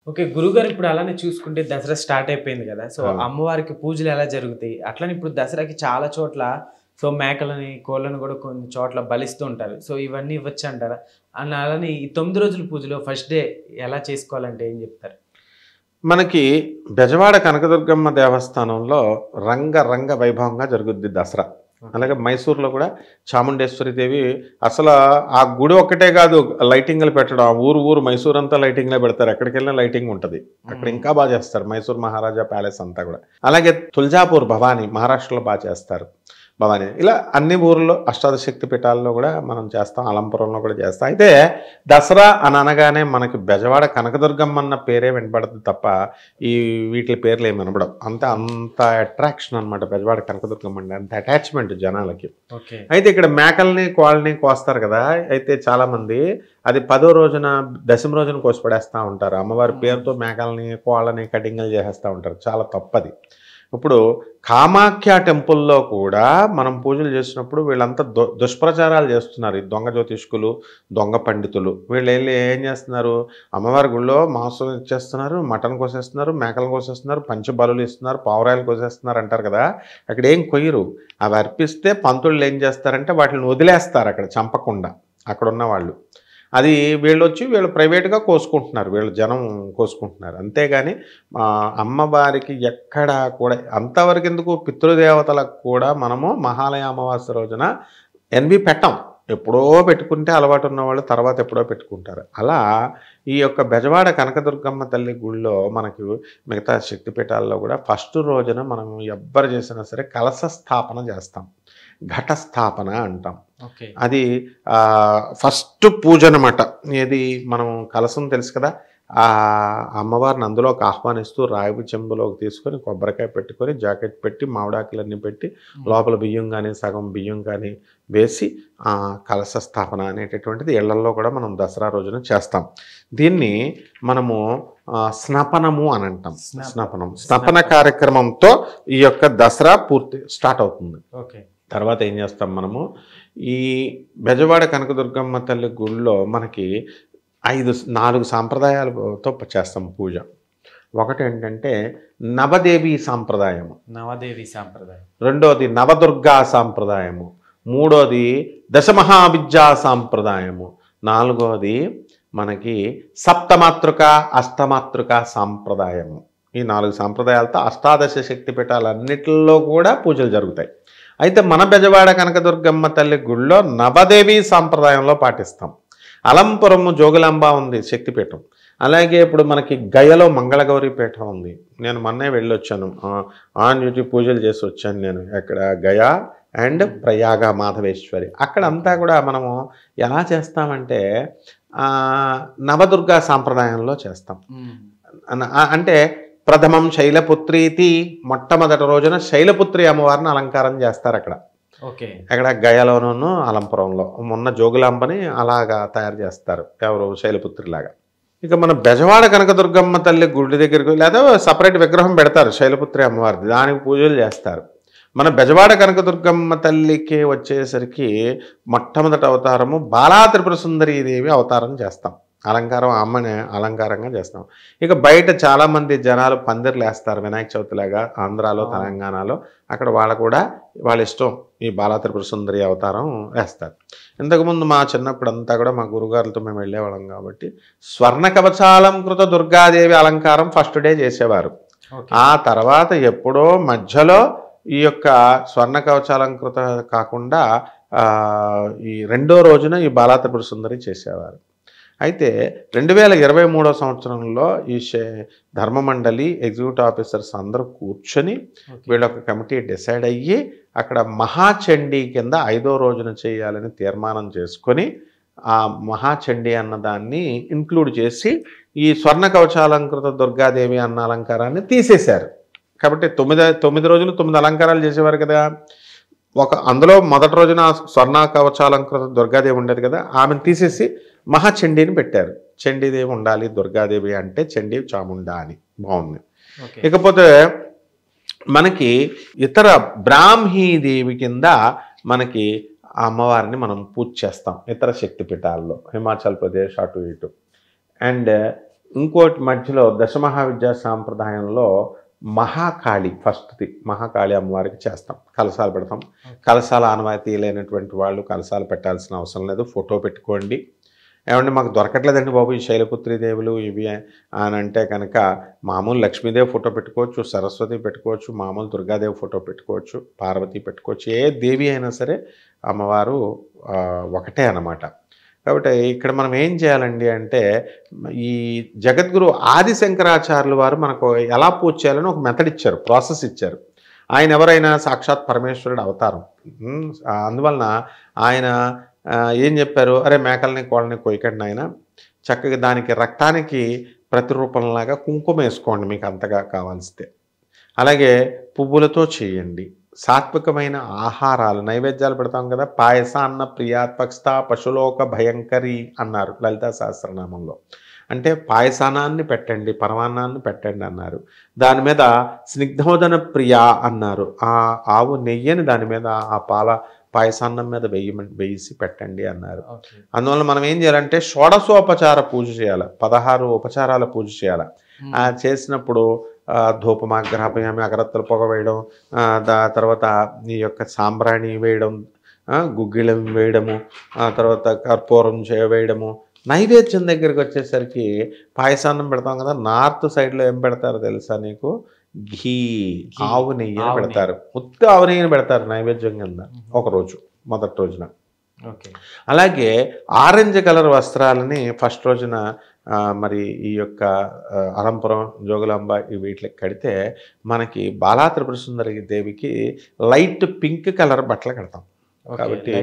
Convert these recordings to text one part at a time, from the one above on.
Okay. గురువుగారు ఇప్పుడు అలానే చూసుకుంటే దసరా స్టార్ట్ అయిపోయింది గదా! సో, ఆ! అమ్మవారికి పూజలు ఎలా జరుగుతాయి? అట్లనే ఇప్పుడు దసరాకి చాలా చోట్ల సో, మేకలని, కోళ్ళని గూడా కొన్ని చోట్ల బలిస్తూ ఉంటారు. సో, ఇవన్నీ ఇవ్వచ్చంటారా? అలానే ఈ 9 రోజుల పూజలో ఫస్ట్ డే ఎలా చేసుకోవాలంటే ఏం జెప్తారు? మనకి బెజవాడ కనకదుర్గమ్మ దేవస్థానంలో రంగ వైభవంగా జరుగుద్ది దసరా. ఓకే. అలాగే మైసూర్‌లో కూడా చాముండేశ్వరి దేవి అసల ఆ గుడి ఒక్కటే కాదు లైటింగ్‌లు పెట్టడం. ఆ ఊరు మైసూరంతా లైటింగ్‌లే పెడతారు. ఎక్కడికెళ్ళినా లైటింగ్ ఉంటది. అక్కడ హ్మ్. ఇంకా చేస్తారు. మైసూర్ మహారాజా ప్యాలెస్ అంతా కూడా. అలాగే తుల్జాపూర్ భవానీ మహారాష్ట్రలో చేస్తారు. భవానీ. ఇలా అన్ని ఊర్లో అష్టాదశ శక్తి పీఠాల్లో కూడా మనం చేస్తాం. అలంపురంలో కూడా చేస్తాం. అయితే దసరా అని అనగానే మనకి బెజవాడ కనకదుర్గమ్మ అన్న పేరే వినపడదు తప్ప ఈ వీటి పేర్లు ఏమి వినపడవు. అంత అట్రాక్షన్ అనమాట బెజవాడ కనకదుర్గమ్మ అంటే. అంత అటాచ్మెంట్ జనాలకి. ఓకే. అయితే ఇక్కడ మేకల్ని, కోళ్ళని కోస్తారు కదా! అయితే చాలామంది అది 10వ రోజున, దశమి రోజున కోసి పడేస్తా ఉంటారు. అమ్మవారి పేరుతో మేకల్ని, కోళ్ళని కటింగ్‌లు చేసేస్తా ఉంటారు. చాలా తప్పది. ఇప్పుడు కామాఖ్య టెంపుల్‌లో కూడా మనం పూజలు చేసినప్పుడు వీళ్ళంతా దుష్ప్రచారాలు చేస్తున్నారు. ఈ దొంగ జ్యోతిష్కులు, దొంగ పండితులు. వీళ్ళెళ్ళి ఏం చేస్తున్నారు, అమ్మవారి గుడిలో మాంసం ఇచ్చేస్తున్నారు, మటన్ కోసేస్తున్నారు, మేకలను కోసేస్తున్నారు, పంచబలులు ఇస్తున్నారు, పావురాయలు కోసేస్తున్నారు అంటారు కదా! అక్కడ ఏం కొయ్యరు. అవి అర్పిస్తే పంతులు ఏం చేస్తారంటే వాటిని వదిలేస్తారు అక్కడ చంపకుండా అక్కడున్న వాళ్ళు. అది వీళ్ళు ప్రైవేట్‌గా కోసుకుంటున్నారు. వీళ్ళు జనం కోసుకుంటున్నారు. అంతేగాని అమ్మవారికి ఎక్కడా కూడా అంతవరకెందుకు పితృదేవతలకు కూడా మనము మహాలయ అమావాస్య రోజున ఎన్వి పెట్టం. ఎప్పుడో పెట్టుకుంటే అలవాటు ఉన్నవాళ్ళు తర్వాత ఎప్పుడో పెట్టుకుంటారు. అలా ఈ యొక్క బెజవాడ కనకదుర్గమ్మ తల్లి గుడిలో మనకు మిగతా శక్తిపీఠాల్లో కూడా ఫస్ట్ రోజున మనం ఎవ్వరు చేసినా సరే కలశ స్థాపన చేస్తాం. ఘట స్థాపన అంటాం. ఓకే. అది ఫస్ట్ పూజ అనమాట. ఏది మనం కలశం తెలుసు కదా! అమ్మవారిని అందులోకి ఆహ్వానిస్తూ రాగి చెంబులోకి తీసుకొని కొబ్బరికాయ పెట్టుకొని జాకెట్ పెట్టి మామిడాకులన్నీ పెట్టి లోపల బియ్యం కానీ సగం బియ్యం కానీ వేసి కలశ స్థాపన అనేటటువంటిది ఇళ్లల్లో కూడా మనం దసరా రోజున చేస్తాం. దీన్ని మనము స్నపనము అని అంటాం. స్నపన కార్యక్రమంతో ఈ యొక్క దసరా పూర్తి స్టార్ట్ అవుతుంది. ఓకే. తర్వాత ఏం చేస్తాం మనము ఈ బెజవాడ కనకదుర్గమ్మ తల్లి గుడిలో మనకి 4 సాంప్రదాయాలతో చేస్తాం పూజ. ఒకటేంటంటే నవదేవి సాంప్రదాయము, నవదేవి సాంప్రదాయం. రెండోది నవదుర్గా సాంప్రదాయము, మూడోది దశమహావిద్యా సాంప్రదాయము, నాలుగోది మనకి సప్తమాతృక అష్టమాతృక సాంప్రదాయము. ఈ 4 సాంప్రదాయాలతో అష్టాదశ శక్తి పీఠాలన్నిటిలో కూడా పూజలు జరుగుతాయి. అయితే మన బెజవాడ కనకదుర్గమ్మ తల్లి గుడిలో నవదేవి సాంప్రదాయంలో పాటిస్తాం. అలంపురము జోగులాంబ ఉంది శక్తిపీఠం. అలాగే ఇప్పుడు మనకి గయలో మంగళగౌరి పీఠం ఉంది. నేను మొన్నే వెళ్ళొచ్చాను. ఆన్ డ్యూటీ పూజలు చేసి వచ్చాను నేను. ఎక్కడ గయా అండ్ ప్రయాగ మాధవేశ్వరి. అక్కడంతా కూడా మనము ఎలా చేస్తామంటే నవదుర్గా సాంప్రదాయంలో చేస్తాం. అంటే ప్రథమం శైలపుత్రీతి, మొట్టమొదటి రోజున శైలపుత్రి అమ్మవారిని అలంకారం చేస్తారు అక్కడ. ఓకే. అక్కడ గయలోనూ అలంపురంలో మొన్న జోగులాంబని అలాగా తయారు చేస్తారు. ఎవరు శైలపుత్రిలాగా. ఇక మన బెజవాడ కనకదుర్గమ్మ తల్లి గుడి దగ్గరికి లేదా సపరేట్ విగ్రహం పెడతారు శైలపుత్రి అమ్మవారిది, దానికి పూజలు చేస్తారు. మన బెజవాడ కనకదుర్గమ్మ తల్లికి వచ్చేసరికి మొట్టమొదటి అవతారము బాలా త్రిపుర సుందరీదేవి అవతారం చేస్తాం. అలంకారం అమ్మని అలంకారంగా చేస్తాం. ఇక బయట చాలామంది జనాలు పందిర్లు వేస్తారు వినాయక చవితిలాగా ఆంధ్రాలో, తెలంగాణలో. అక్కడ వాళ్ళ ఇష్టం ఈ బాలా త్రిపుర సుందరి అవతారం వేస్తారు. ఇంతకుముందు మా చిన్నప్పుడు అంతా కూడా మా గురుగారులతో మేము వెళ్ళేవాళ్ళం కాబట్టి స్వర్ణ కవచాలంకృత దుర్గాదేవి అలంకారం ఫస్ట్ డే చేసేవారు. ఆ తర్వాత ఎప్పుడో మధ్యలో ఈ యొక్క స్వర్ణ కవచాలంకృత కాకుండా ఈ రెండో రోజున ఈ బాలా త్రిపుర సుందరి చేసేవారు. అయితే 2023 సంవత్సరంలో ఈ ధర్మమండలి ఎగ్జిక్యూటివ్ ఆఫీసర్స్ అందరూ కూర్చొని వీళ్ళొక కమిటీ డిసైడ్ అయ్యి అక్కడ మహాచండీ కింద 5వ రోజున చేయాలని తీర్మానం చేసుకొని ఆ మహాచండీ అన్నదాన్ని ఇంక్లూడ్ చేసి ఈ స్వర్ణ కవచాలంకృత దుర్గాదేవి అన్న అలంకారాన్ని తీసేశారు. కాబట్టి 9 రోజులు 9 అలంకారాలు చేసేవారు కదా. అందులో మొదటి రోజున స్వర్ణ కవచాలంకృత దుర్గాదేవి ఉండేది కదా, ఆమెను తీసేసి మహాచండీని పెట్టారు. చండీదేవి ఉండాలి, దుర్గాదేవి అంటే చండీ చాముండా అని బాగుంది. ఇకపోతే మనకి ఇతర బ్రాహ్మీదేవి కింద మనకి అమ్మవారిని మనం పూజ చేస్తాం ఇతర శక్తిపీఠాల్లో, హిమాచల్ ప్రదేశ్ అటు ఇటు. అండ్ ఇంకోటి మధ్యలో దశమహావిద్యా సాంప్రదాయంలో మహాకాళి ఫస్ట్ది మహాకాళి అమ్మవారికి చేస్తాం, కలశాలు పెడతాం. కలశాల ఆనవాయితీ లేనటువంటి వాళ్ళు కలశాలు పెట్టాల్సిన అవసరం లేదు, ఫోటో పెట్టుకోండి. ఏమంటే మాకు దొరకట్లేదండి బాబు ఈ శైలపుత్రి దేవులు ఇవి అని అంటే కనుక మామూలు లక్ష్మీదేవి ఫోటో పెట్టుకోవచ్చు, సరస్వతి పెట్టుకోవచ్చు, మామూలు దుర్గాదేవి ఫోటో పెట్టుకోవచ్చు, పార్వతి పెట్టుకోవచ్చు. ఏ దేవి అయినా సరే అమ్మవారు ఒకటే అన్నమాట. కాబట్టి ఇక్కడ మనం ఏం చేయాలండి అంటే ఈ జగద్గురు ఆది శంకరాచార్యులు వారు మనకు ఎలా పూజ చేయాలని ఒక మెథడ్ ఇచ్చారు, ప్రాసెస్ ఇచ్చారు. ఆయన ఎవరైనా సాక్షాత్ పరమేశ్వరుడు అవతారం. అందువలన ఆయన ఏం చెప్పారు, అరే మేకల్ని కోళ్ళని కొయ్యకండి ఆయన, చక్కగా దానికి రక్తానికి ప్రతిరూపంలాగా కుంకుమ వేసుకోండి మీకు అంతగా కావాల్సితే, అలాగే పువ్వులతో చేయండి, సాత్వికమైన ఆహారాలు నైవేద్యాలు పెడతాం కదా, పాయసాన్న ప్రియాత్పక్ష పశులోక భయంకరి అన్నారు లలితా సహస్రనామంలో. అంటే పాయసానాన్ని పెట్టండి, పరమాన్నాన్ని పెట్టండి అన్నారు. దాని మీద స్నిగ్ధోదన ప్రియా అన్నారు, ఆ ఆవు నెయ్యని దాని మీద ఆ పాల పాయసాన్నం మీద వేసి పెట్టండి అన్నారు. అందువల్ల మనం ఏం చేయాలంటే షోడశోపచార పూజ చేయాలి, 16 ఉపచారాల పూజ చేయాలి. చేసినప్పుడు ధూపమాగ్రహపయామి, అగరత్తలు పొగ వేయడం, తర్వాత ఈ యొక్క సాంబ్రాణి వేయడం, గుగ్గిలం వేయడము, తర్వాత కర్పూరం వేయడము. నైవేద్యం దగ్గరికి వచ్చేసరికి పాయసాన్నం పెడతాం కదా, నార్త్ సైడ్లో ఏం పెడతారో తెలుసా నీకు, ఘీ ఆవు నెయ్యి పెడతారు, ఉత్త ఆవు నెయ్యిని పెడతారు నైవేద్యం కింద ఒకరోజు మొదటి రోజున. అలాగే ఆరెంజ్ కలర్ వస్త్రాలని ఫస్ట్ రోజున మరి ఈ యొక్క అలంపురం జోగులాంబ వీటికి కడితే మనకి బాలా త్రిపుర సుందరి దేవికి లైట్ పింక్ కలర్ బట్టలు కడతాం. కాబట్టి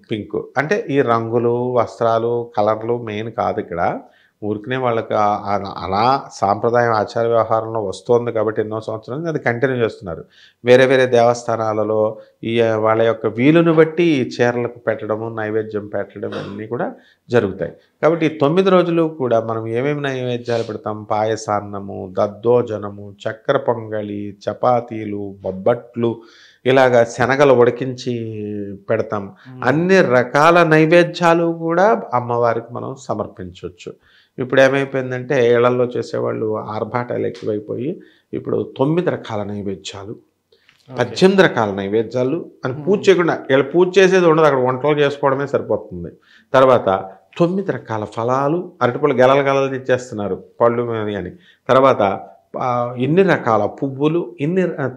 పింక్ అంటే ఈ రంగులు వస్త్రాలు కలర్లు మెయిన్ కాదు, ఇక్కడ ఊరికనే వాళ్ళకి అలా సాంప్రదాయం ఆచార వ్యవహారంలో వస్తుంది కాబట్టి ఎన్నో సంవత్సరాలు అది కంటిన్యూ చేస్తున్నారు. వేరే వేరే దేవస్థానాలలో ఈ వాళ్ళ యొక్క వీలును బట్టి చీరలకు పెట్టడము, నైవేద్యం పెట్టడం అన్నీ కూడా జరుగుతాయి. కాబట్టి 9 రోజులు కూడా మనం ఏమేమి నైవేద్యాలు పెడతాం, పాయసాన్నము, దద్దోజనము, చక్కెర పొంగలి, చపాతీలు, బొబ్బట్లు, ఇలాగా శనగలు ఉడికించి పెడతాం. అన్ని రకాల నైవేద్యాలు కూడా అమ్మవారికి మనం సమర్పించవచ్చు. ఇప్పుడు ఏమైపోయిందంటే ఇళ్లలో చేసేవాళ్ళు ఆర్భాటాలు ఎక్కువైపోయి ఇప్పుడు 9 రకాల నైవేద్యాలు, 18 రకాల నైవేద్యాలు అని పూజ చేయకుండా, వీళ్ళు పూజ చేసేది ఉండదు, అక్కడ వంటలు చేసుకోవడమే సరిపోతుంది. తర్వాత 9 రకాల ఫలాలు, అరటిపళ్ళు గెలలు గెలలు తెచ్చేస్తున్నారు పళ్ళు అని. తర్వాత ఇన్ని రకాల పువ్వులు,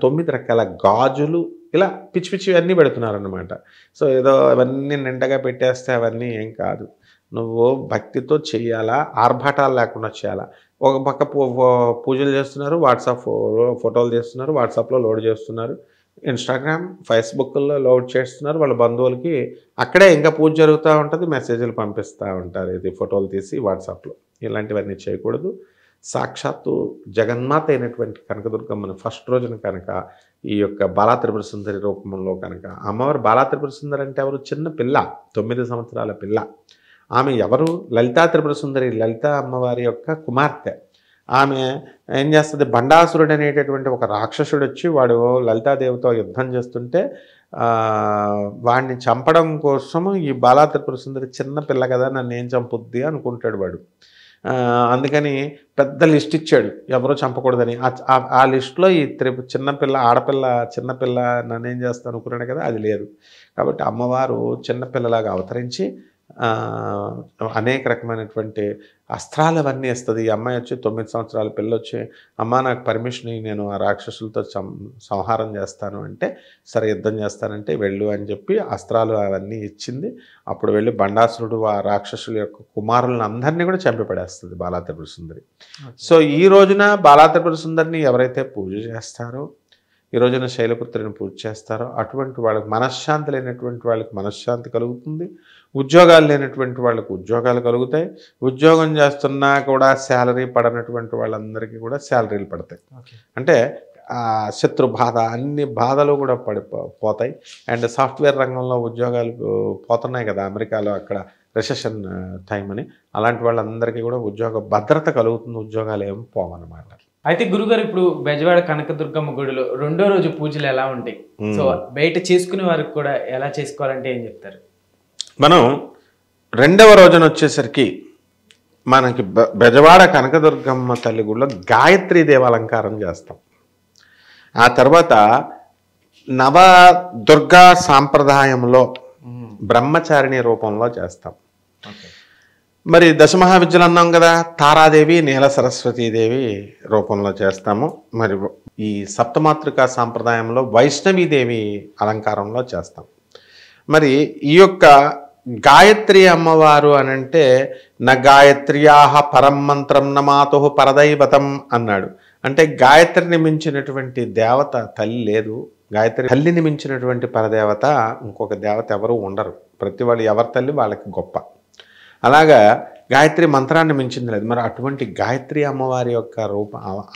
9 రకాల గాజులు, ఇలా పిచ్చి పిచ్చి అన్నీ పెడుతున్నారు అన్నమాట. సో ఏదో అవన్నీ నిండగా పెట్టేస్తే అవన్నీ ఏం కాదు, నువ్వు భక్తితో చేయాలా, ఆర్భాటాలు లేకుండా చేయాలా. ఒక పక్క పూజలు చేస్తున్నారు, వాట్సాప్ ఫోటోలు చేస్తున్నారు, వాట్సాప్లో లోడ్ చేస్తున్నారు, ఇన్స్టాగ్రామ్ ఫేస్బుక్లో లోడ్ చేస్తున్నారు, వాళ్ళ బంధువులకి అక్కడే ఇంకా పూజ జరుగుతూ ఉంటుంది, మెసేజ్లు పంపిస్తూ ఉంటారు ఇది ఫోటోలు తీసి వాట్సాప్లో. ఇలాంటివన్నీ చేయకూడదు. సాక్షాత్తు జగన్మాత అయినటువంటి కనకదుర్గమ్మని ఫస్ట్ రోజున కనుక ఈ యొక్క బాలా త్రిపుర సుందరి రూపంలో కనుక అమ్మవారు, బాలా త్రిపుర సుందరి అంటే ఎవరు, చిన్న పిల్ల, 9 సంవత్సరాల పిల్ల. ఆమె ఎవరు, లలితా త్రిపుర సుందరి, లలిత అమ్మవారి యొక్క కుమార్తె. ఆమె ఏం చేస్తుంది, బండాసురుడు అనేటటువంటి ఒక రాక్షసుడు వచ్చి వాడు లలితాదేవితో యుద్ధం చేస్తుంటే వాడిని చంపడం కోసము ఈ బాలా త్రిపుర సుందరి చిన్న పిల్ల కదా, నన్ను ఏం చంపుద్ది అనుకుంటాడు వాడు. అందుకని పెద్ద లిస్ట్ ఇచ్చాడు ఎవరో చంపకూడదని. ఆ లిస్టులో ఈ చిన్నపిల్ల, ఆడపిల్ల, చిన్నపిల్ల నన్ను ఏం చేస్తాను అనుకున్నాడు కదా, అది లేదు. కాబట్టి అమ్మవారు చిన్నపిల్లలాగా అవతరించి అనేక రకమైనటువంటి అస్త్రాలు అవన్నీ ఇస్తుంది. ఈ అమ్మాయి వచ్చి 9 సంవత్సరాల పిల్ల వచ్చి, అమ్మ నాకు పర్మిషన్, నేను ఆ రాక్షసులతో సంహారం చేస్తాను అంటే, సరే యుద్ధం చేస్తానంటే వెళ్ళు అని చెప్పి అస్త్రాలు అవన్నీ ఇచ్చింది. అప్పుడు వెళ్ళి బండాసురుడు ఆ రాక్షసుల యొక్క కుమారులను అందరినీ కూడా చంపిపడేస్తుంది బాలా త్రిపుర సుందరి. సో ఈ రోజున బాలా త్రిపుర సుందరిని ఎవరైతే పూజ చేస్తారో, ఈ రోజున శైలపుత్రిని పూజ చేస్తారో అటువంటి వాళ్ళకి మనశ్శాంతి లేనటువంటి వాళ్ళకి మనశ్శాంతి కలుగుతుంది, ఉద్యోగాలు లేనటువంటి వాళ్ళకు ఉద్యోగాలు కలుగుతాయి, ఉద్యోగం చేస్తున్నా కూడా శాలరీ పడనటువంటి వాళ్ళందరికీ కూడా శాలరీలు పడతాయి. అంటే శత్రు బాధ, అన్ని బాధలు కూడా పోతాయి. అండ్ సాఫ్ట్వేర్ రంగంలో ఉద్యోగాలు పోతున్నాయి కదా అమెరికాలో, అక్కడ రిసెషన్ టైం అని, అలాంటి వాళ్ళందరికీ కూడా ఉద్యోగ భద్రత కలుగుతుంది, ఉద్యోగాలు ఏం పోవన్నమాట. అయితే గురుగారు, ఇప్పుడు బెజవాడ కనకదుర్గమ్మ గుడిలో 2వ రోజు పూజలు ఎలా ఉంటాయి, సో బయట చేసుకునే వారికి కూడా ఎలా చేసుకోవాలంటే ఏం చెప్తారు? మనం 2వ రోజున వచ్చేసరికి మనకి బెజవాడ కనకదుర్గమ్మ తల్లి గుడిలో గాయత్రీ దేవ అలంకారం చేస్తాం. ఆ తర్వాత నవదుర్గా సాంప్రదాయంలో బ్రహ్మచారిణి రూపంలో చేస్తాం. మరి దశమహావిద్యలు అన్నాం కదా, తారాదేవి నీల సరస్వతీదేవి రూపంలో చేస్తాము. మరి ఈ సప్తమాతృకా సాంప్రదాయంలో వైష్ణవీదేవి అలంకారంలో చేస్తాం. మరి ఈ యొక్క గాయత్రి అమ్మవారు అనంటే న గాయత్ర్యాహ పరం మంత్రం నమాతు పరదైవతం అన్నాడు. అంటే గాయత్రిని మించినటువంటి దేవత తల్లి లేదు. గాయత్రి తల్లిని మించినటువంటి పరదేవత ఇంకొక దేవత ఎవరు ఉండరు. ప్రతి వాళ్ళు ఎవరి తల్లి వాళ్ళకి గొప్ప. అలాగా గాయత్రి మంత్రాన్ని మించింది లేదు. మరి అటువంటి గాయత్రి అమ్మవారి యొక్క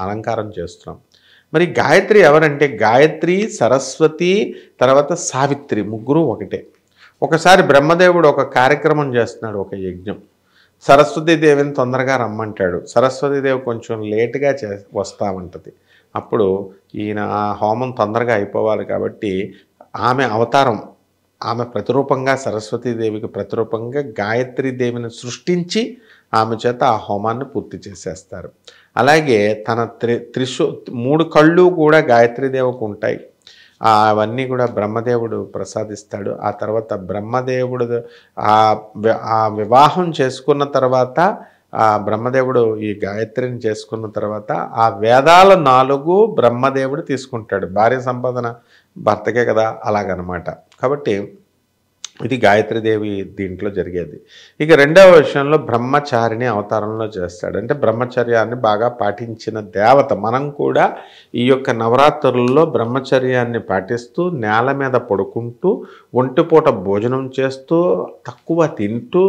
అలంకారం చేస్తున్నాం. మరి గాయత్రి ఎవరంటే గాయత్రి, సరస్వతి, తర్వాత సావిత్రి, ముగ్గురు ఒకటే. ఒకసారి బ్రహ్మదేవుడు ఒక కార్యక్రమం చేస్తున్నాడు, ఒక యజ్ఞం. సరస్వతీదేవిని తొందరగా రమ్మంటాడు. సరస్వతీదేవి కొంచెం లేటుగా వస్తామంటది. అప్పుడు ఈయన ఆ హోమం తొందరగా అయిపోవాలి కాబట్టి ఆమె అవతారం, ఆమె ప్రతిరూపంగా, సరస్వతీదేవికి ప్రతిరూపంగా గాయత్రీదేవిని సృష్టించి ఆమె చేత ఆ హోమాన్ని పూర్తి చేసేస్తారు. అలాగే తన 3 కళ్ళు కూడా గాయత్రీదేవికి ఉంటాయి. అవన్నీ కూడా బ్రహ్మదేవుడు ప్రసాదిస్తాడు. ఆ తర్వాత బ్రహ్మదేవుడు ఆ వివాహం చేసుకున్న తర్వాత ఆ బ్రహ్మదేవుడు ఈ గాయత్రిని చేసుకున్న తర్వాత ఆ వేదాల 4 బ్రహ్మదేవుడు తీసుకుంటాడు. భార్య సంపాదన భర్తకే కదా, అలాగనమాట. కాబట్టి ఇది గాయత్రీదేవి దీంట్లో జరిగేది. ఇక రెండవ విషయంలో బ్రహ్మచారిని అవతారంలో చేస్తాడు. అంటే బ్రహ్మచర్యాన్ని బాగా పాటించిన దేవత. మనం కూడా ఈ యొక్క నవరాత్రులలో బ్రహ్మచర్యాన్ని పాటిస్తూ నేల మీద పడుకుంటూ ఒంటిపూట భోజనం చేస్తూ తక్కువ తింటూ,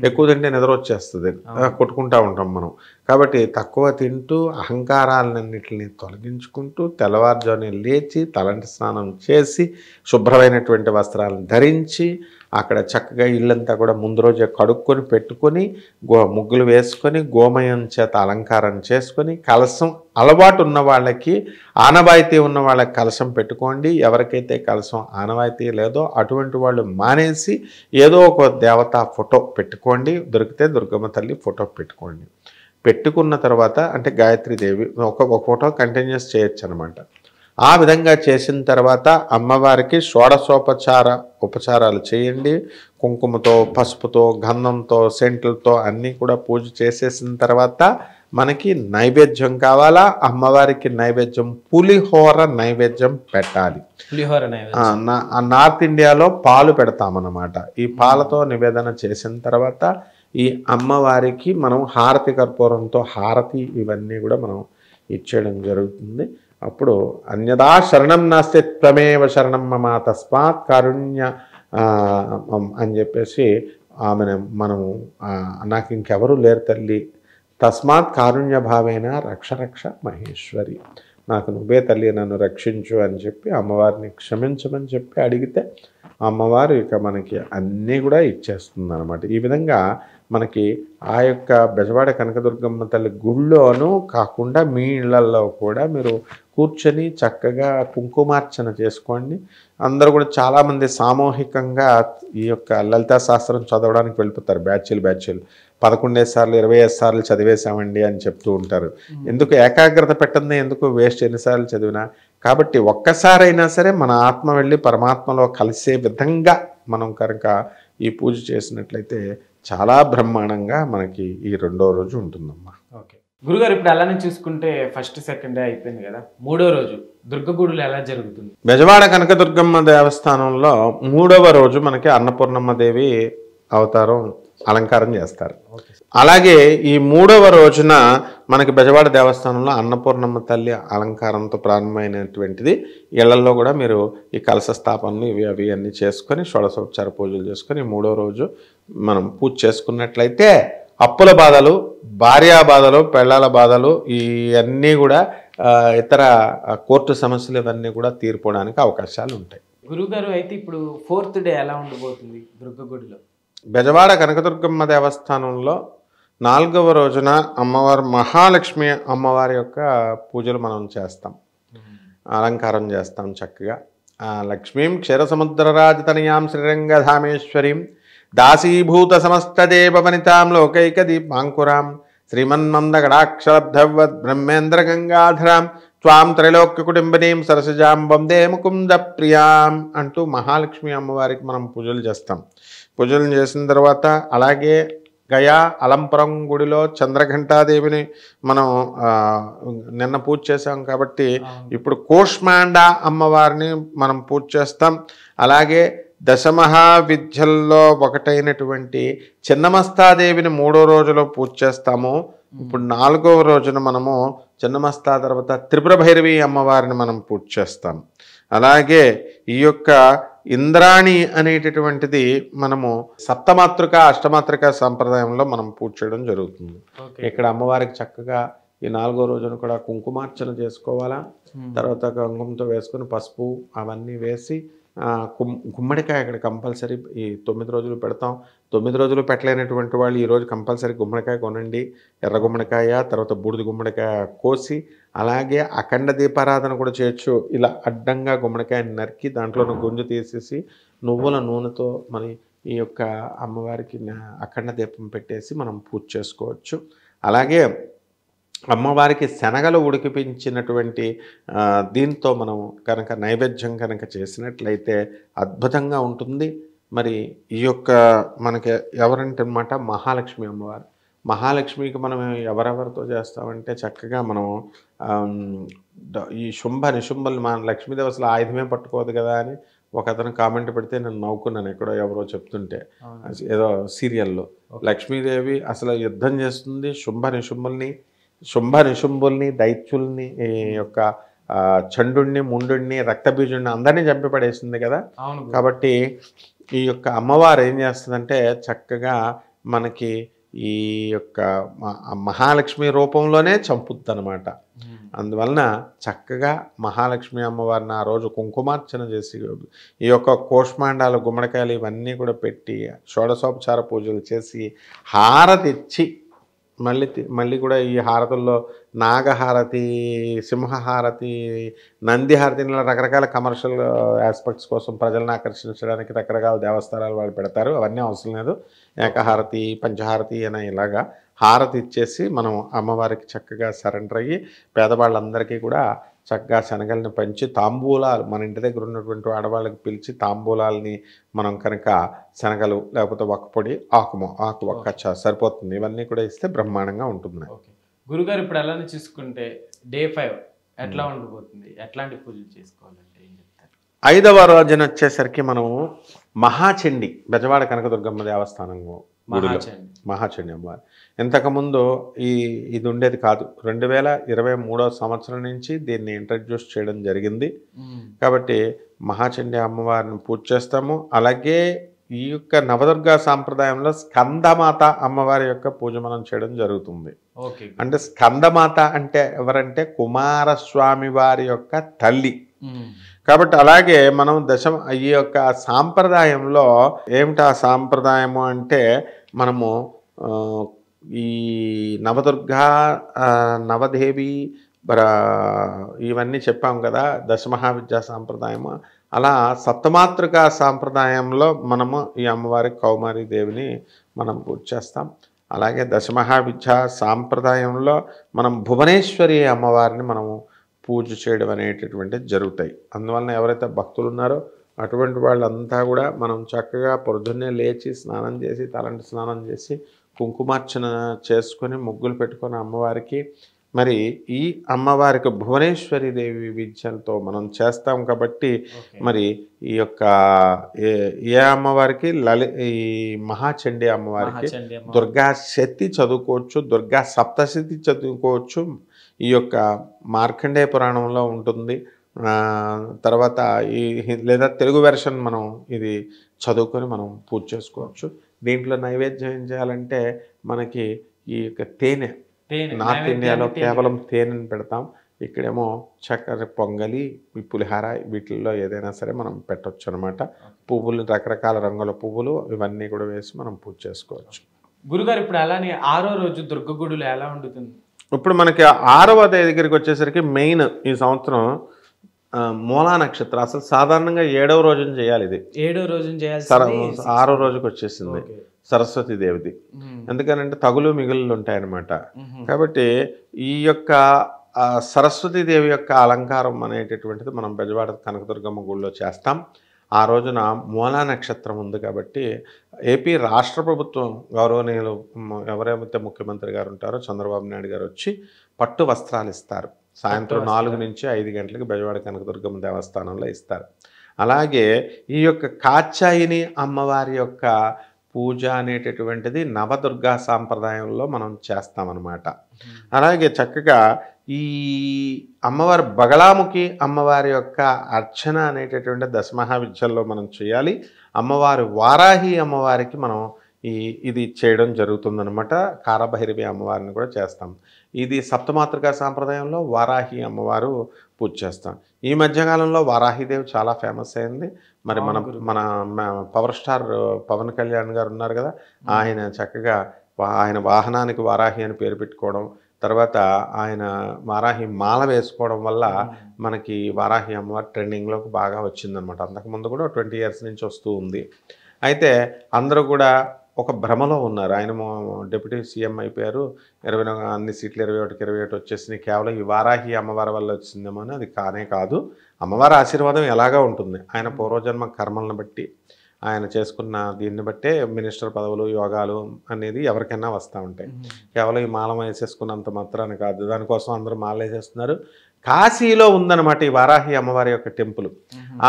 ఎక్కువ తింటే నిద్ర వచ్చేస్తుంది, కొట్టుకుంటూ ఉంటాం మనం. కాబట్టి తక్కువ తింటూ అహంకారాలన్నింటినీ తొలగించుకుంటూ తెల్లవారుజామున లేచి తలంటి స్నానం చేసి శుభ్రమైనటువంటి వస్త్రాలను ధరించి అక్కడ చక్కగా ఇల్లంతా కూడా ముందు రోజే కడుక్కొని పెట్టుకొని ముగ్గులు వేసుకొని గోమయం చేత అలంకారం చేసుకొని కలశం అలవాటు ఉన్న వాళ్ళకి, ఆనవాయితీ ఉన్న వాళ్ళకి కలశం పెట్టుకోండి. ఎవరికైతే కలశం ఆనవాయితీ లేదో అటువంటి వాళ్ళు మానేసి ఏదో ఒక దేవతా ఫోటో పెట్టుకోండి. దొరికితే దుర్గమ్మ తల్లి ఫోటో పెట్టుకోండి. పెట్టుకున్న తర్వాత అంటే గాయత్రీదేవి ఒక ఫోటో కంటిన్యూస్ చేయొచ్చు అనమాట. ఆ విధంగా చేసిన తర్వాత అమ్మవారికి ఉపచారాలు చేయండి. కుంకుమతో, పసుపుతో, గంధంతో, సెంట్లతో అన్నీ కూడా పూజ చేసేసిన తర్వాత మనకి నైవేద్యం కావాలా. అమ్మవారికి నైవేద్యం పులిహోర నైవేద్యం పెట్టాలి. నార్త్ ఇండియాలో పాలు పెడతామన్నమాట. ఈ పాలతో నివేదన చేసిన తర్వాత ఈ అమ్మవారికి మనం హారతి కర్పూరంతో హారతి ఇవన్నీ కూడా మనం ఇచ్చేయడం జరుగుతుంది. అప్పుడు అన్యదా శరణం నాస్తి త్వమేవ శరణం మమ తస్మాత్ కారుణ్య అని చెప్పేసి మనము నాకు ఇంకెవరు లేరు తల్లి, తస్మాత్ కారుణ్య భావేన రక్ష రక్ష మహేశ్వరి, నాకు నువ్వే తల్లి, నన్ను రక్షించు అని చెప్పి అమ్మవారిని క్షమించమని చెప్పి అడిగితే అమ్మవారు ఇక మనకి అన్నీ కూడా ఇచ్చేస్తుంది అనమాట. ఈ విధంగా మనకి ఆ యొక్క బెజవాడ కనకదుర్గమ్మ తల్లి గుళ్ళోనూ కాకుండా మీ ఇళ్లల్లో కూడా మీరు కూర్చొని చక్కగా కుంకుమార్చన చేసుకోండి. అందరూ కూడా చాలామంది సామూహికంగా ఈ యొక్క లలితా శాస్త్రం చదవడానికి వెళ్ళిపోతారు. బ్యాచ్లు 11 సార్లు 25 సార్లు చదివేశామండి అని చెప్తూ ఉంటారు. ఎందుకు ఏకాగ్రత పెట్టండి, ఎందుకు వేస్ట్ ఎన్నిసార్లు చదివినా. కాబట్టి ఒక్కసారైనా సరే మన ఆత్మ వెళ్ళి పరమాత్మలో కలిసే విధంగా మనం కనుక ఈ పూజ చేసినట్లయితే చాలా బ్రహ్మాండంగా మనకి ఈ 2వ రోజు ఉంటుందమ్మా. ఓకే గురుగారు, ఇప్పుడు అలానే చూసుకుంటే ఫస్ట్ సెకండ్ డే అయిపోయింది కదా, 3వ రోజు దుర్గగుడులు ఎలా జరుగుతుంది? బెజవాడ కనకదుర్గమ్మ దేవస్థానంలో 3వ రోజు మనకి అన్నపూర్ణమ్మ దేవి అవతారం అలంకారం చేస్తారు. అలాగే ఈ 3వ రోజున మనకి బెజవాడ దేవస్థానంలో అన్నపూర్ణమ్మ తల్లి అలంకారంతో ప్రారంభమైనటువంటిది. ఇళ్లలో కూడా మీరు ఈ కలశ స్థాపనలు అవి అన్నీ చేసుకొని షోడశోపచార పూజలు చేసుకొని 3వ రోజు మనం పూజ చేసుకున్నట్లయితే అప్పుల బాధలు, భార్యా బాధలు, పెళ్ళాల బాధలు ఇవన్నీ కూడా ఇతర కోర్టు సమస్యలు ఇవన్నీ కూడా తీరిపోవడానికి అవకాశాలు ఉంటాయి. గురుగారు, అయితే ఇప్పుడు 4th డే ఎలా ఉండబోతుంది దుర్గగుడిలో? బెజవాడ కనకదుర్గమ్మ దేవస్థానంలో 4వ రోజున అమ్మవారు మహాలక్ష్మి అమ్మవారి యొక్క పూజలు మనం చేస్తాం, అలంకారం చేస్తాం చక్కగా. లక్ష్మీం క్షీరసముద్రరాజతనయాం శ్రీరంగధామేశ్వరీం దాసీభూత సమస్తదేవ వనితాం లోకైక దీపాంకురాం శ్రీమన్మందగడాక్షరబ్ధవద్ బ్రహ్మేంద్ర గంగాధరాం త్వాం త్రైలోక్య కుటుంబినీం సరసజాం వందే ముకుంద ప్రియాం అంటూ మహాలక్ష్మి అమ్మవారికి మనం పూజలు చేస్తాం. పూజలు చేసిన తర్వాత అలాగే గయా అలంపురం గుడిలో చంద్రఘంటాదేవిని మనం నిన్న పూజ చేసాం కాబట్టి ఇప్పుడు కూష్మాండ అమ్మవారిని మనం పూజ చేస్తాం. అలాగే దశమహావిద్యల్లో ఒకటైనటువంటి చిన్నమస్తాదేవిని 3వ రోజులో పూజ చేస్తాము. ఇప్పుడు 4వ రోజున మనము చిన్నమస్తా తర్వాత త్రిపుర భైరవి అమ్మవారిని మనం పూజ చేస్తాం. అలాగే ఈ యొక్క ఇంద్రాణి అనేటటువంటిది మనము సప్తమాతృక అష్టమాతృక సంప్రదాయంలో మనం పూజ చేయడం జరుగుతుంది. ఇక్కడ అమ్మవారికి చక్కగా ఈ 4వ రోజున కూడా కుంకుమార్చన చేసుకోవాలా. తర్వాత కుంకుమతో వేసుకుని పసుపు అవన్నీ వేసి గుమ్మడికాయ ఇక్కడ కంపల్సరీ ఈ 9 రోజులు పెడతాం. 9 రోజులు పెట్టలేనటువంటి వాళ్ళు ఈరోజు కంపల్సరీ గుమ్మడికాయ కొనండి. ఎర్ర గుమ్మడికాయ తర్వాత బూడిద గుమ్మడికాయ కోసి అలాగే అఖండ దీపారాధన కూడా చేయొచ్చు. ఇలా అడ్డంగా గుమ్మడికాయని నరికి దాంట్లో గుంజు తీసేసి నువ్వుల నూనెతో మరి ఈ యొక్క అమ్మవారికి అఖండ దీపం పెట్టేసి మనం పూజ చేసుకోవచ్చు. అలాగే అమ్మవారికి శనగలు ఉడికిపించినటువంటి దీంతో మనం కనుక నైవేద్యం కనుక చేసినట్లయితే అద్భుతంగా ఉంటుంది. మరి ఈ యొక్క మనకి ఎవరంటే అన్నమాట మహాలక్ష్మి అమ్మవారు. మహాలక్ష్మికి మనం ఎవరెవరితో చేస్తామంటే చక్కగా మనం ఈ శుంభ నిశుంభలు మన లక్ష్మీదేవి అసలు ఆయుధమే పట్టుకోదు కదా అని ఒక అతను కామెంట్ పెడితే నేను నవ్వుకున్నాను. ఎక్కడో ఎవరో చెప్తుంటే ఏదో సీరియల్లో లక్ష్మీదేవి అసలు యుద్ధం చేస్తుంది శుంభ నిశుంభుల్ని దైత్యుల్ని ఈ యొక్క చండుణ్ణి ముండుణ్ణి రక్తబీజుణ్ణి అందరినీ చంపి పడేసింది కదా. కాబట్టి ఈ యొక్క అమ్మవారు ఏం చేస్తుందంటే చక్కగా మనకి ఈ యొక్క మహాలక్ష్మి రూపంలోనే చంపుద్ది అనమాట. అందువలన చక్కగా మహాలక్ష్మి అమ్మవారిని ఆ రోజు కుంకుమార్చన చేసి ఈ యొక్క కోష్మాండాలు గుమ్మడికాయలు ఇవన్నీ కూడా పెట్టి షోడశోపచార పూజలు చేసి హారతి ఇచ్చి మళ్ళీ కూడా ఈ హారతుల్లో నాగహారతి, సింహహారతి, నందిహారతి ఇలా రకరకాల కమర్షియల్ ఆస్పెక్ట్స్ కోసం ప్రజలను ఆకర్షించడానికి రకరకాల దేవస్థానాలు వాళ్ళు పెడతారు. అవన్నీ అవసరం లేదు. ఏకహారతి, పంచహారతి అని ఇలాగా హారతి ఇచ్చేసి మనం అమ్మవారికి చక్కగా సరెండర్ అయ్యి పేదవాళ్ళందరికీ కూడా చక్కగా శనగల్ని పంచి తాంబూలాలు మన ఇంటి దగ్గర ఉన్నటువంటి ఆడవాళ్ళకి పిలిచి తాంబూలాలని మనం కనుక శనగలు లేకపోతే ఒక్కపొడి ఆకు ఒక్క సరిపోతుంది. ఇవన్నీ కూడా ఇస్తే బ్రహ్మాండంగా ఉంటుంది. గురుగారు ఇప్పుడు అలానే చూసుకుంటే డే 5 ఎట్లా ఉండబోతుంది? ఎట్లాంటి పూజలు చేసుకోవాలంటే ఏం చెప్తారు? 5వ రోజున వచ్చేసరికి మనం మహాచండి బెజవాడ కనకదుర్గమ్మ దేవస్థానం గుడిలో మహాచండి అమ్మవారు. ఇంతకుముందు ఇది ఉండేది కాదు. 2023వ సంవత్సరం నుంచి దీన్ని ఇంట్రడ్యూస్ చేయడం జరిగింది. కాబట్టి మహాచండి అమ్మవారిని పూజ చేస్తాము. అలాగే ఈ యొక్క నవదుర్గా సాంప్రదాయంలో స్కందమాత అమ్మవారి యొక్క పూజ మనం చేయడం జరుగుతుంది. అంటే స్కందమాత అంటే ఎవరంటే కుమారస్వామి వారి యొక్క తల్లి. కాబట్టి అలాగే మనం ఈ యొక్క సాంప్రదాయంలో ఏమిటి ఆ సాంప్రదాయము అంటే మనము ఈ నవదుర్గా నవదేవి ఇవన్నీ చెప్పాం కదా, దశమహావిద్యా సాంప్రదాయము. అలా సప్తమాతృకా సాంప్రదాయంలో మనము ఈ అమ్మవారి కౌమారి దేవిని మనం పూజ చేస్తాం. అలాగే దశమహావిద్యా సాంప్రదాయంలో మనం భువనేశ్వరి అమ్మవారిని మనము పూజ చేయడం అనేటటువంటిది జరుగుతాయి. అందువలన ఎవరైతే భక్తులు ఉన్నారో అటువంటి వాళ్ళంతా కూడా మనం చక్కగా పొద్దున్నే లేచి స్నానం చేసి తలంటి స్నానం చేసి కుంకుమార్చన చేసుకొని ముగ్గులు పెట్టుకొని అమ్మవారికి మరి ఈ అమ్మవారికి భువనేశ్వరి దేవి విద్యలతో మనం చేస్తాం. కాబట్టి మరి ఈ యొక్క ఏ అమ్మవారికి ఈ మహాచండి అమ్మవారికి దుర్గా శక్తి చదువుకోవచ్చు, దుర్గా సప్తశతి చదువుకోవచ్చు. ఈ యొక్క మార్కండేయ పురాణంలో ఉంటుంది. తర్వాత లేదా తెలుగు వెర్షన్ మనం ఇది చదువుకొని మనం పూజ చేసుకోవచ్చు. దీంట్లో నైవేద్యం ఏం చేయాలంటే మనకి ఈ యొక్క తేనె, నార్త్ ఇండియాలో కేవలం తేనెని పెడతాం. ఇక్కడేమో చక్కెర పొంగలి, పులిహార వీటిల్లో ఏదైనా సరే మనం పెట్టవచ్చు అనమాట. పువ్వులు, రకరకాల రంగుల పువ్వులు ఇవన్నీ కూడా వేసి మనం పూజ చేసుకోవచ్చు. గురుగారు ఇప్పుడు అలానే 6వ రోజు దుర్గగుడిలో ఎలా ఉండుతుంది? ఇప్పుడు మనకి 6వ దగ్గరికి వచ్చేసరికి మెయిన్ ఈ సంవత్సరం మూలా నక్షత్రం అసలు సాధారణంగా 7వ రోజున చేయాలి ఇది. 7వ రోజున చేయాల్సింది 6వ రోజుకి వచ్చేసింది సరస్వతి దేవిది. ఎందుకనంటే తగులు మిగులు ఉంటాయన్నమాట. కాబట్టి ఈ యొక్క సరస్వతి దేవి యొక్క అలంకారం అనేటటువంటిది మనం బెజవాడ కనకదుర్గమ్మ గుడిలో చేస్తాం. ఆ రోజున మూలా నక్షత్రం ఉంది కాబట్టి ఏపీ రాష్ట్ర ప్రభుత్వం గౌరవనీయులు ఎవరైతే ముఖ్యమంత్రి గారు ఉంటారో చంద్రబాబు నాయుడు గారు వచ్చి పట్టు వస్త్రాలు ఇస్తారు. సాయంత్రం 4 నుంచి 5 గంటలకు బెజవాడ కనకదుర్గమ్మ దేవస్థానంలో ఇస్తారు. అలాగే ఈ యొక్క కాత్యాయని అమ్మవారి యొక్క పూజ అనేటటువంటిది నవదుర్గా సాంప్రదాయంలో మనం చేస్తామన్నమాట. అలాగే చక్కగా ఈ అమ్మవారి బగళాముఖి అమ్మవారి యొక్క అర్చన అనేటటువంటి దశమహావిద్యల్లో మనం చేయాలి. అమ్మవారి వారాహి అమ్మవారికి మనం ఇది చేయడం జరుగుతుందన్నమాట. కారభైరవి అమ్మవారిని కూడా చేస్తాం. ఇది సప్తమాతృకా సాంప్రదాయంలో వారాహి అమ్మవారు పూజ చేస్తాం. ఈ మధ్యకాలంలో వారాహిదేవి చాలా ఫేమస్ అయింది. మరి మన పవర్ స్టార్ పవన్ కళ్యాణ్ గారు ఉన్నారు కదా, ఆయన చక్కగా ఆయన వాహనానికి వారాహి అని పేరు పెట్టుకోవడం, తర్వాత ఆయన వారాహి మాల వేసుకోవడం వల్ల మనకి వారాహి అమ్మవారి ట్రెండింగ్లోకి బాగా వచ్చిందనమాట. అంతకుముందు కూడా 20 years నుంచి వస్తూ ఉంది. అయితే అందరూ కూడా ఒక భ్రమలో ఉన్నారు. ఆయన డిప్యూటీ సీఎం అయిపోయారు, అన్ని సీట్లు 21కి 28 వచ్చేసినాయి, కేవలం ఈ వారాహి అమ్మవారి వల్ల వచ్చిందేమో అని. అది కానే కాదు. అమ్మవారి ఆశీర్వాదం ఎలాగా ఉంటుంది, ఆయన పూర్వజన్మ కర్మలను బట్టి, ఆయన చేసుకున్న దీన్ని బట్టే మినిస్టర్ పదవులు యోగాలు అనేది ఎవరికైనా వస్తూ ఉంటాయి. కేవలం ఈ మాల వేసేసుకున్నంత మాత్రాన్ని కాదు, దానికోసం అందరూ మాల వేసేస్తున్నారు. కాశీలో ఉందన్నమాట ఈ వారాహి అమ్మవారి యొక్క టెంపుల్.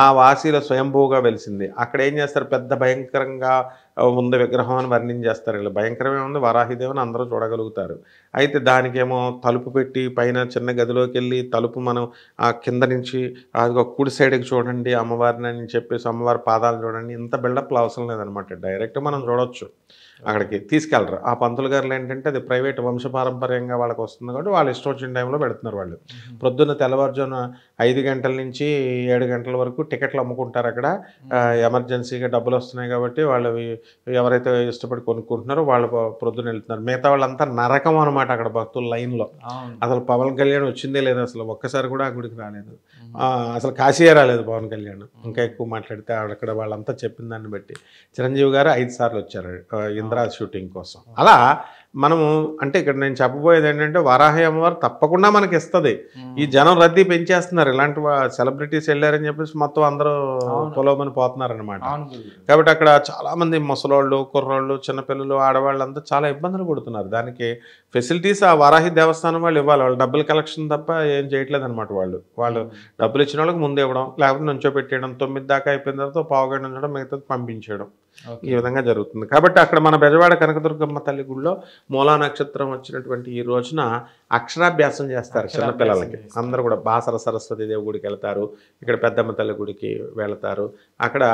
ఆ వాసీలో స్వయంభూగా వెలిసింది. అక్కడ ఏం చేస్తారు, పెద్ద భయంకరంగా ఉంది విగ్రహం అని వర్ణించేస్తారు. ఇలా భయంకరమే ఉంది వారాహిదేవిని అందరూ చూడగలుగుతారు. అయితే దానికేమో తలుపు పెట్టి పైన చిన్న గదిలోకి వెళ్ళి తలుపు మనం ఆ కింద నుంచి అది కుడి సైడ్కి చూడండి అమ్మవారిని అని చెప్పేసి అమ్మవారి పాదాలు చూడండి, ఇంత బిల్డప్లు అవసరం లేదనమాట. డైరెక్ట్ మనం చూడవచ్చు, అక్కడికి తీసుకెళ్ళరు. ఆ పంతులు గారులు ఏంటంటే అది ప్రైవేట్ వంశపారంపర్యంగా వాళ్ళకి వస్తుంది కాబట్టి వాళ్ళు ఇష్టం వచ్చిన టైంలో పెడుతున్నారు. వాళ్ళు ప్రొద్దున్న తెల్లవారుజామున 5 గంటల నుంచి 7 గంటల వరకు టికెట్లు అమ్ముకుంటారు. అక్కడ ఎమర్జెన్సీగా డబ్బులు వస్తున్నాయి కాబట్టి వాళ్ళు ఎవరైతే ఇష్టపడి కొనుక్కుంటున్నారో వాళ్ళు ప్రొద్దున వెళ్తున్నారు. మిగతా వాళ్ళంతా నరకం అనమాట అక్కడ భక్తుల లైన్లో. అసలు పవన్ కళ్యాణ్ వచ్చిందే లేదు, అసలు ఒక్కసారి కూడా ఆ గుడికి రాలేదు, అసలు కాశీయే రాలేదు పవన్ కళ్యాణ్. ఇంకా ఎక్కువ మాట్లాడితే అక్కడ వాళ్ళంతా చెప్పిన దాన్ని బట్టి చిరంజీవి గారు 5 సార్లు వచ్చారు ఇంద్రా షూటింగ్ కోసం. అలా మనము అంటే ఇక్కడ నేను చెప్పబోయేది ఏంటంటే వారాహి అమ్మవారు తప్పకుండా మనకి ఇస్తుంది. ఈ జనం రద్దీ పెంచేస్తున్నారు, ఇలాంటి సెలబ్రిటీస్ వెళ్ళారని చెప్పేసి మొత్తం అందరూ పొలవమని పోతున్నారనమాట. కాబట్టి అక్కడ చాలామంది ముసలోళ్ళు, కుర్రోళ్ళు, చిన్నపిల్లలు, ఆడవాళ్ళంతా చాలా ఇబ్బందులు పడుతున్నారు. దానికి ఫెసిలిటీస్ ఆ వారాహి దేవస్థానం వాళ్ళు ఇవ్వాలి. వాళ్ళు డబ్బులు కలెక్షన్ తప్ప ఏం చేయట్లేదు అనమాట. వాళ్ళు డబ్బులు ఇచ్చిన వాళ్ళకి ముందు ఇవ్వడం, లేకపోతే నుంచో పెట్టేయడం, 9 దాకా అయిపోయిన తర్వాత పావుగంట ఉంచడం, మిగతాది పంపించేయడం, ఈ విధంగా జరుగుతుంది. కాబట్టి అక్కడ మన బెజవాడ కనకదుర్గమ్మ తల్లి గుడిలో మూలా నక్షత్రం వచ్చినటువంటి ఈ రోజున అక్షరాభ్యాసం చేస్తారు చిన్నపిల్లలకి. అందరూ కూడా బాసర సరస్వతి దేవి గుడికి వెళ్తారు, ఇక్కడ పెద్దమ్మ తల్లి గుడికి వెళతారు. అక్కడ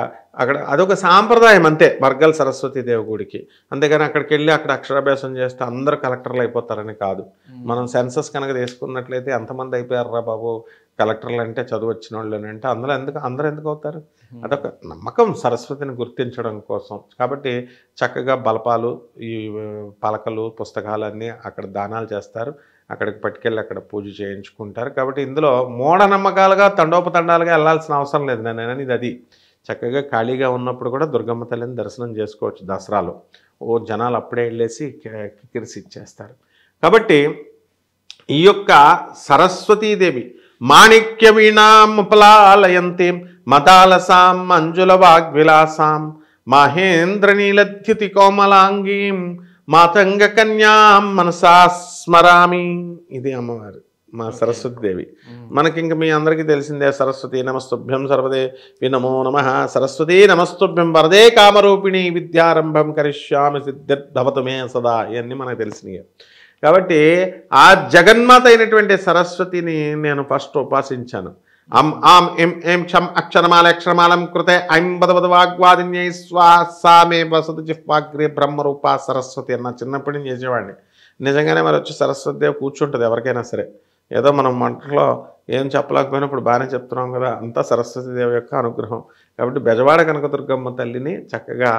అదొక సాంప్రదాయం అంతే, వర్గల్ సరస్వతి దేవి గుడికి. అంతేగాని అక్కడికి వెళ్ళి అక్కడ అక్షరాభ్యాసం చేస్తే అందరూ కలెక్టర్లు అయిపోతారని కాదు. మనం సెన్సస్ కనుక తీసుకున్నట్లయితే ఎంతమంది అయిపోయారా బాబు కలెక్టర్లు అంటే, చదువు వచ్చిన వాళ్ళు అంటే అందరూ ఎందుకు అవుతారు? అదొక నమ్మకం సరస్వతిని గుర్తించడం కోసం. కాబట్టి చక్కగా బలపాలు, ఈ పలకలు, పుస్తకాలు అన్నీ అక్కడ దానాలు చేస్తారు. అక్కడికి పట్టుకెళ్ళి అక్కడ పూజ చేయించుకుంటారు. కాబట్టి ఇందులో మూఢనమ్మకాలుగా తండోపతండాలుగా వెళ్ళాల్సిన అవసరం లేదు. నేను అనేది అది చక్కగా ఖాళీగా ఉన్నప్పుడు కూడా దుర్గమ్మ తల్లిని దర్శనం చేసుకోవచ్చు. దసరాలో జనాలు అప్పుడే వెళ్ళేసి కిరిసి ఇచ్చేస్తారు. కాబట్టి ఈ యొక్క సరస్వతీదేవి మాణిక్యవీణాముపలాలయంతే మదాలసాం మంజుల వాగ్విలాసాం మహేంద్రనీలద్యుతి కోమలాంగీం మాతంగ కన్యాం మనసా స్మరామి. ఇది అమ్మవారు మా సరస్వతీదేవి. మనకి ఇంక మీ అందరికీ తెలిసిందే, సరస్వతీ నమస్తుభ్యం సర్వదే వినమో నమః, సరస్వతీ నమస్తుభ్యం వరదే కామరూపిణి విద్యారంభం కరిష్యామి సిద్ధిర్భవతు మే సదా, ఇవన్నీ మనకు తెలిసినవి. కాబట్టి ఆ జగన్మాత అయినటువంటి సరస్వతిని నేను ఫస్ట్ ఉపాసించాను. ఆం ఎం క్షం అక్షరమాలక్షరమాలం కృతే ఐం వదవద వాగ్వాదిన్యై స్వాసామే వసతి జిహ్వాగ్రే బ్రహ్మరూప సరస్వతి అన్న చిన్నప్పటి నుంచి చేసేవాడిని. నిజంగానే మరి వచ్చి సరస్వతి దేవి కూర్చుంటుంది ఎవరికైనా సరే. ఏదో మనం మంటలో ఏం చెప్పలేకపోయినప్పుడు బాగానే చెప్తున్నాం కదా, అంతా సరస్వతీదేవి యొక్క అనుగ్రహం. కాబట్టి బెజవాడ కనకదుర్గమ్మ తల్లిని చక్కగా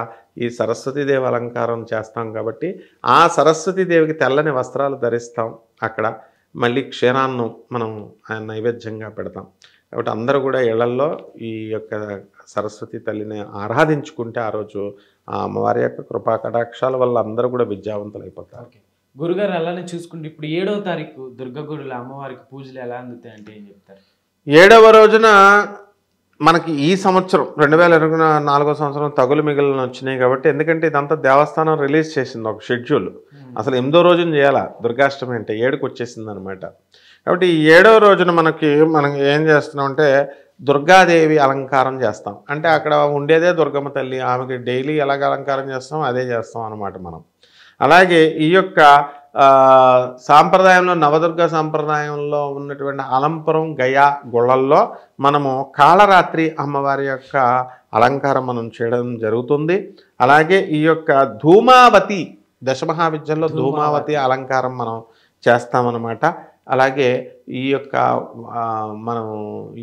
ఈ సరస్వతీదేవి అలంకారం చేస్తాం. కాబట్టి ఆ సరస్వతీదేవికి తెల్లని వస్త్రాలు ధరిస్తాం. అక్కడ మళ్ళీ క్షీరాన్నం మనం నైవేద్యంగా పెడతాం. కాబట్టి అందరూ కూడా ఇళ్లల్లో ఈ యొక్క సరస్వతి తల్లిని ఆరాధించుకుంటే ఆ రోజు ఆ అమ్మవారి యొక్క కృపా కటాక్షాల వల్ల అందరూ కూడా విద్యావంతులు అయిపోతారు. ఓకే. గురుగారు అలానే చూసుకుంటే ఇప్పుడు 7వ తారీఖు దుర్గగుడిలో అమ్మవారికి పూజలు ఎలా అందుతాయి అంటే ఏం చెప్తారు? 7వ రోజున మనకి ఈ సంవత్సరం 2024 సంవత్సరం తగులు మిగులను వచ్చినాయి కాబట్టి, ఎందుకంటే ఇదంతా దేవస్థానం రిలీజ్ చేసింది ఒక షెడ్యూల్. అసలు 8వ రోజున చేయాలా దుర్గాష్టమి అంటే 7కి వచ్చేసింది అనమాట. కాబట్టి ఈ 7వ రోజున మనం ఏం చేస్తున్నామంటే దుర్గాదేవి అలంకారం చేస్తాం. అంటే అక్కడ ఉండేదే దుర్గమ్మ తల్లి, ఆమెకి డైలీ ఎలాగ అలంకారం చేస్తాం అదే చేస్తాం అనమాట మనం. అలాగే ఈ యొక్క సాంప్రదాయంలో నవదుర్గ సాంప్రదాయంలో ఉన్నటువంటి అలంపురం గయా గుళ్ళల్లో మనము కాళరాత్రి అమ్మవారి యొక్క అలంకారం మనం చేయడం జరుగుతుంది. అలాగే ఈ యొక్క ధూమావతి దశమహావిద్యల్లో ధూమావతి అలంకారం మనం చేస్తామన్నమాట. అలాగే ఈ యొక్క మనం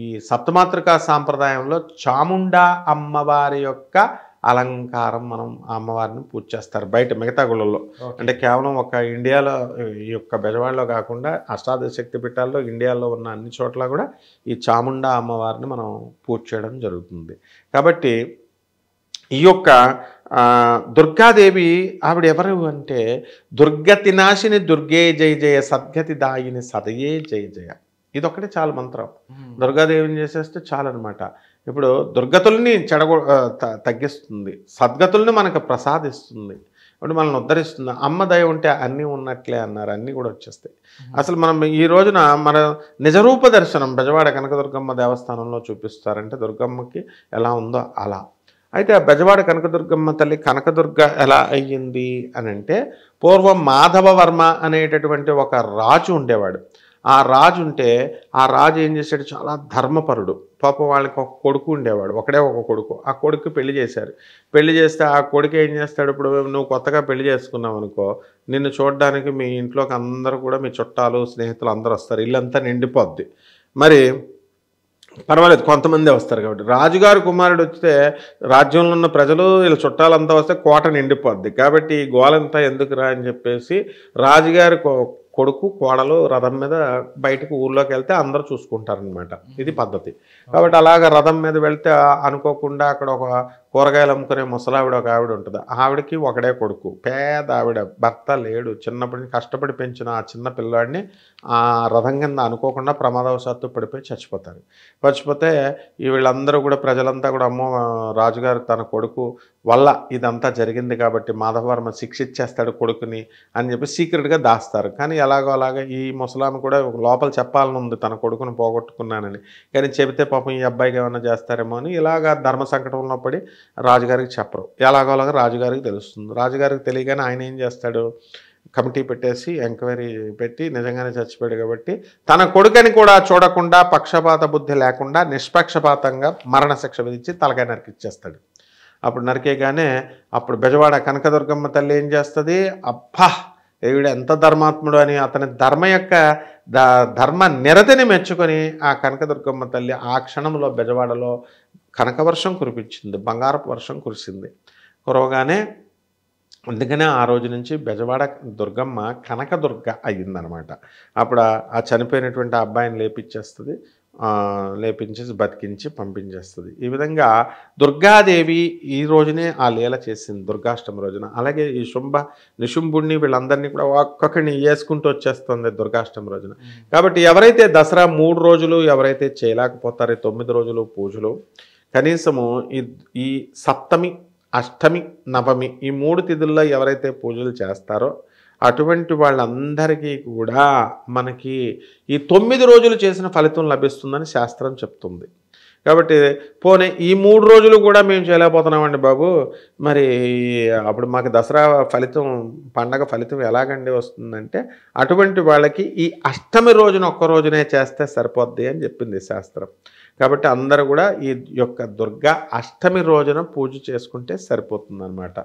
ఈ సప్తమాతృకా సాంప్రదాయంలో చాముండా అమ్మవారి యొక్క అలంకారం మనం అమ్మవారిని పూజ చేస్తారు బయట మిగతా గుళ్ళల్లో. అంటే కేవలం ఒక ఇండియాలో ఈ యొక్క బెజవాడలో కాకుండా అష్టాదశ శక్తి పీఠాల్లో ఇండియాలో ఉన్న అన్ని చోట్ల కూడా ఈ చాముండా అమ్మవారిని మనం పూజ చేయడం జరుగుతుంది. కాబట్టి ఈ యొక్క దుర్గాదేవి ఆవిడ ఎవరు అంటే దుర్గతి నాశిని దుర్గే జయ జయ సద్గతి దాయిని సదయే జయ జయ. ఇదొక్కటే చాలు మంత్రం. దుర్గాదేవిని చేసేస్తే చాలు అనమాట. ఇప్పుడు దుర్గతుల్ని తగ్గిస్తుంది, సద్గతుల్ని మనకు ప్రసాదిస్తుంది, ఇప్పుడు మనల్ని ఉద్ధరిస్తుంది. అమ్మ దయ ఉంటే అన్నీ ఉన్నట్లే అన్నారు, అన్నీ కూడా వచ్చేస్తాయి. అసలు మనం ఈ రోజున మన నిజరూప దర్శనం బెజవాడ కనకదుర్గమ్మ దేవస్థానంలో చూపిస్తారంటే దుర్గమ్మకి ఎలా ఉందో అలా. అయితే ఆ బెజవాడ కనకదుర్గమ్మ తల్లి కనకదుర్గ ఎలా అయ్యింది అని అంటే పూర్వం మాధవవర్మ అనేటటువంటి ఒక రాజు ఉండేవాడు. ఆ రాజు ఉంటే ఆ రాజు ఏం చేశాడు, చాలా ధర్మపరుడు. పాపం వాళ్ళకి ఒక కొడుకు ఉండేవాడు, ఒకడే ఒక కొడుకు. ఆ కొడుకు పెళ్లి చేశారు. పెళ్లి చేస్తే ఆ కొడుకు ఏం చేస్తాడు, ఇప్పుడు నువ్వు కొత్తగా పెళ్లి చేసుకున్నావు అనుకో, నిన్ను చూడడానికి మీ ఇంట్లోకి అందరూ కూడా మీ చుట్టాలు స్నేహితులు అందరూ వస్తారు, ఇల్లంతా నిండిపోద్ది. మరి పర్వాలేదు కొంతమంది వస్తారు. కాబట్టి రాజుగారు కుమారుడు వస్తే రాజ్యంలో ఉన్న ప్రజలు వీళ్ళ చుట్టాలంతా వస్తే కోట నిండిపోద్ది. కాబట్టి ఈ గోలంతా ఎందుకురా అని చెప్పేసి రాజుగారి కొడుకు కోడలు రథం మీద బయటకు ఊర్లోకి వెళ్తే అందరూ చూసుకుంటారనమాట. ఇది పద్ధతి. కాబట్టి అలాగ రథం మీద వెళ్తే అనుకోకుండా అక్కడ ఒక కూరగాయలు అమ్ముకునే ముసలావిడ ఒక ఆవిడ ఉంటుంది. ఆవిడకి ఒకడే కొడుకు, పేద ఆవిడ, భర్త లేడు. చిన్నప్పటి నుంచి కష్టపడి పెంచిన ఆ చిన్న పిల్లాడిని ఆ రథం కింద అనుకోకుండా ప్రమాదవశాత్తు పడిపోయి చచ్చిపోతారు. చచ్చిపోతే వీళ్ళందరూ కూడా ప్రజలంతా కూడా అమ్మో రాజుగారు తన కొడుకు వల్ల ఇదంతా జరిగింది కాబట్టి మాధవవర్మ శిక్షిచ్చేస్తాడు కొడుకుని అని చెప్పి సీక్రెట్గా దాస్తారు. కానీ ఎలాగో అలాగా ఈ ముసలామె కూడా లోపల చెప్పాలని ఉంది తన కొడుకును పోగొట్టుకున్నానని. కానీ చెబితే పాపం ఈ అబ్బాయికి ఏమైనా చేస్తారేమో అని ఇలాగా ధర్మ సంకటంలో పడి రాజుగారికి చెప్పరు. ఎలాగో అలాగా రాజుగారికి తెలుస్తుంది. రాజుగారికి తెలియగానే ఆయన ఏం చేస్తాడు, కమిటీ పెట్టేసి ఎంక్వైరీ పెట్టి నిజంగానే చచ్చిపోయాడు కాబట్టి తన కొడుకని కూడా చూడకుండా పక్షపాత బుద్ధి లేకుండా నిష్పక్షపాతంగా మరణశిక్ష విధించి తలకాయ నరికిచ్చేస్తాడు. అప్పుడు నరికేగానే అప్పుడు బెజవాడ కనకదుర్గమ్మ తల్లి ఏం చేస్తుంది, అబ్బా ఈవిడ ఎంత ధర్మాత్ముడు అని అతని ధర్మ నిరతిని మెచ్చుకొని ఆ కనకదుర్గమ్మ తల్లి ఆ క్షణంలో బెజవాడలో కనకవర్షం కురిపించింది, బంగారపు వర్షం కురిసింది. కురవగానే అందుకనే ఆ రోజు నుంచి బెజవాడ దుర్గమ్మ కనకదుర్గ అయ్యిందనమాట. అప్పుడు ఆ చనిపోయినటువంటి అబ్బాయిని లేపించేస్తుంది, లేపించేసి బతికించి పంపించేస్తుంది. ఈ విధంగా దుర్గాదేవి ఈ రోజునే ఆ లీల చేసింది దుర్గాష్టమి రోజున. అలాగే ఈ నిశుంభుడిని వీళ్ళందరినీ కూడా ఒక్కొక్కడిని వేసుకుంటూ వచ్చేస్తుంది దుర్గాష్టమి రోజున. కాబట్టి ఎవరైతే దసరా 3 రోజులు ఎవరైతే చేయలేకపోతారో 9 రోజులు పూజలు, కనీసము ఈ సప్తమి, అష్టమి, నవమి ఈ 3 తిథుల్లో ఎవరైతే పూజలు చేస్తారో అటువంటి వాళ్ళందరికీ కూడా మనకి ఈ 9 రోజులు చేసిన ఫలితం లభిస్తుందని శాస్త్రం చెప్తుంది. కాబట్టి పోనీ ఈ 3 రోజులు కూడా మేము చేయలేకపోతున్నామండి బాబు, మరి అప్పుడు మాకు దసరా ఫలితం పండగ ఫలితం ఎలాగండి వస్తుందంటే అటువంటి వాళ్ళకి ఈ అష్టమి రోజున ఒక్క రోజునే చేస్తే సరిపోద్ది అని చెప్పింది శాస్త్రం. కాబట్టి అందరూ కూడా ఈ యొక్క దుర్గా అష్టమి రోజున పూజ చేసుకుంటే సరిపోతుందన్నమాట.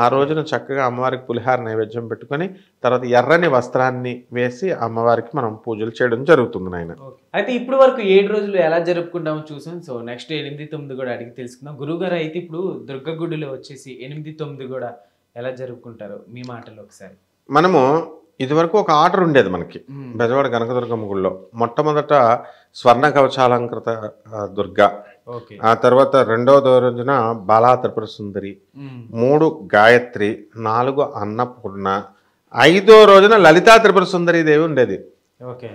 ఆ రోజున చక్కగా అమ్మవారికి పులిహార నైవేద్యం పెట్టుకొని తర్వాత ఎర్రని వస్త్రాన్ని వేసి అమ్మవారికి మనం పూజలు చేయడం జరుగుతుంది నాయన. అయితే ఇప్పుడు వరకు 7 రోజులు ఎలా జరుపుకుంటామో చూసాం. సో నెక్స్ట్ 8, 9 కూడా అడిగి తెలుసుకుందాం. గురువుగారు అయితే ఇప్పుడు దుర్గ గుడిలో వచ్చేసి 8, 9 కూడా ఎలా జరుపుకుంటారో మీ మాటలు ఒకసారి. మనము ఇదివరకు ఒక ఆర్డర్ ఉండేది మనకి బెజవాడ కనకదుర్గమ్మ గుడిలో. మొట్టమొదట స్వర్ణ కవచాలంకృత దుర్గా, ఓకే. ఆ తర్వాత రెండవ రోజున బాలా త్రిపుర సుందరి, 3 గాయత్రి, 4 అన్నపూర్ణ, 5వ రోజున లలితా త్రిపుర సుందరి దేవి ఉండేది. ఓకే.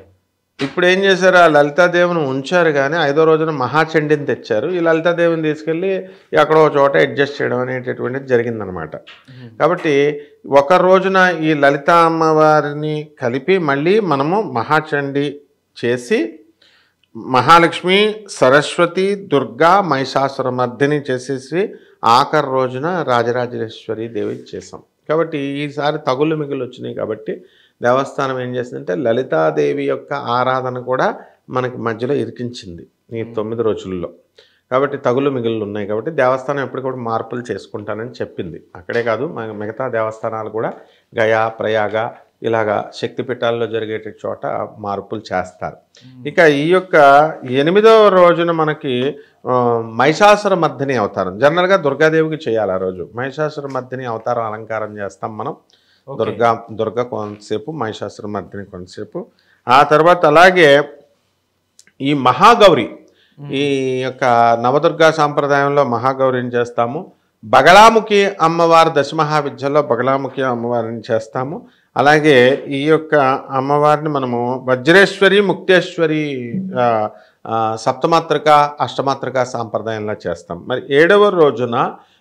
ఇప్పుడు ఏం చేశారు, ఆ లలితాదేవిని ఉంచారు కానీ 5వ రోజున మహాచండిని తెచ్చారు. ఈ లలితాదేవిని తీసుకెళ్ళి ఎక్కడో చోట అడ్జస్ట్ చేయడం అనేటటువంటిది జరిగిందనమాట. కాబట్టి ఒక రోజున ఈ లలితా అమ్మవారిని కలిపి మళ్ళీ మనము మహాచండి చేసి మహాలక్ష్మి, సరస్వతి, దుర్గా, మహిషాసురమర్దిని చేసేసి ఆఖరి రోజున రాజరాజేశ్వరి దేవి చేసాం. కాబట్టి ఈసారి తగులు మిగులు వచ్చినాయి. కాబట్టి దేవస్థానం ఏం చేసిందంటే లలితాదేవి యొక్క ఆరాధన కూడా మనకి మధ్యలో ఇరికించింది ఈ 9 రోజుల్లో. కాబట్టి తగులు మిగులు ఉన్నాయి. కాబట్టి దేవస్థానం ఎప్పటికప్పుడు మార్పులు చేసుకుంటానని చెప్పింది. అక్కడే కాదు, మిగతా దేవస్థానాలు కూడా గయా, ప్రయాగ ఇలాగా శక్తిపీఠాల్లో జరిగే చోట మార్పులు చేస్తారు. ఇక ఈ యొక్క 8వ రోజున మనకి మహిషాసురమర్దిని అవతారం. జనరల్గా దుర్గాదేవికి చేయాలి ఆ రోజు. మహిషాసురమర్దిని అవతారం అలంకారం చేస్తాం మనం. దుర్గా కొంతసేపు, మహిషాసురమర్దిని కొంతసేపు. ఆ తర్వాత అలాగే ఈ మహాగౌరి, ఈ యొక్క నవదుర్గా సాంప్రదాయంలో మహాగౌరిని చేస్తాము. బగళాముఖి అమ్మవారు దశమహావిద్యలో బగళాముఖి అమ్మవారిని చేస్తాము. అలాగే ఈ యొక్క అమ్మవారిని మనము వజ్రేశ్వరి, ముక్తేశ్వరి, సప్తమాత్రిక, అష్టమాత్రిక సాంప్రదాయంలో చేస్తాం. మరి 7వ రోజున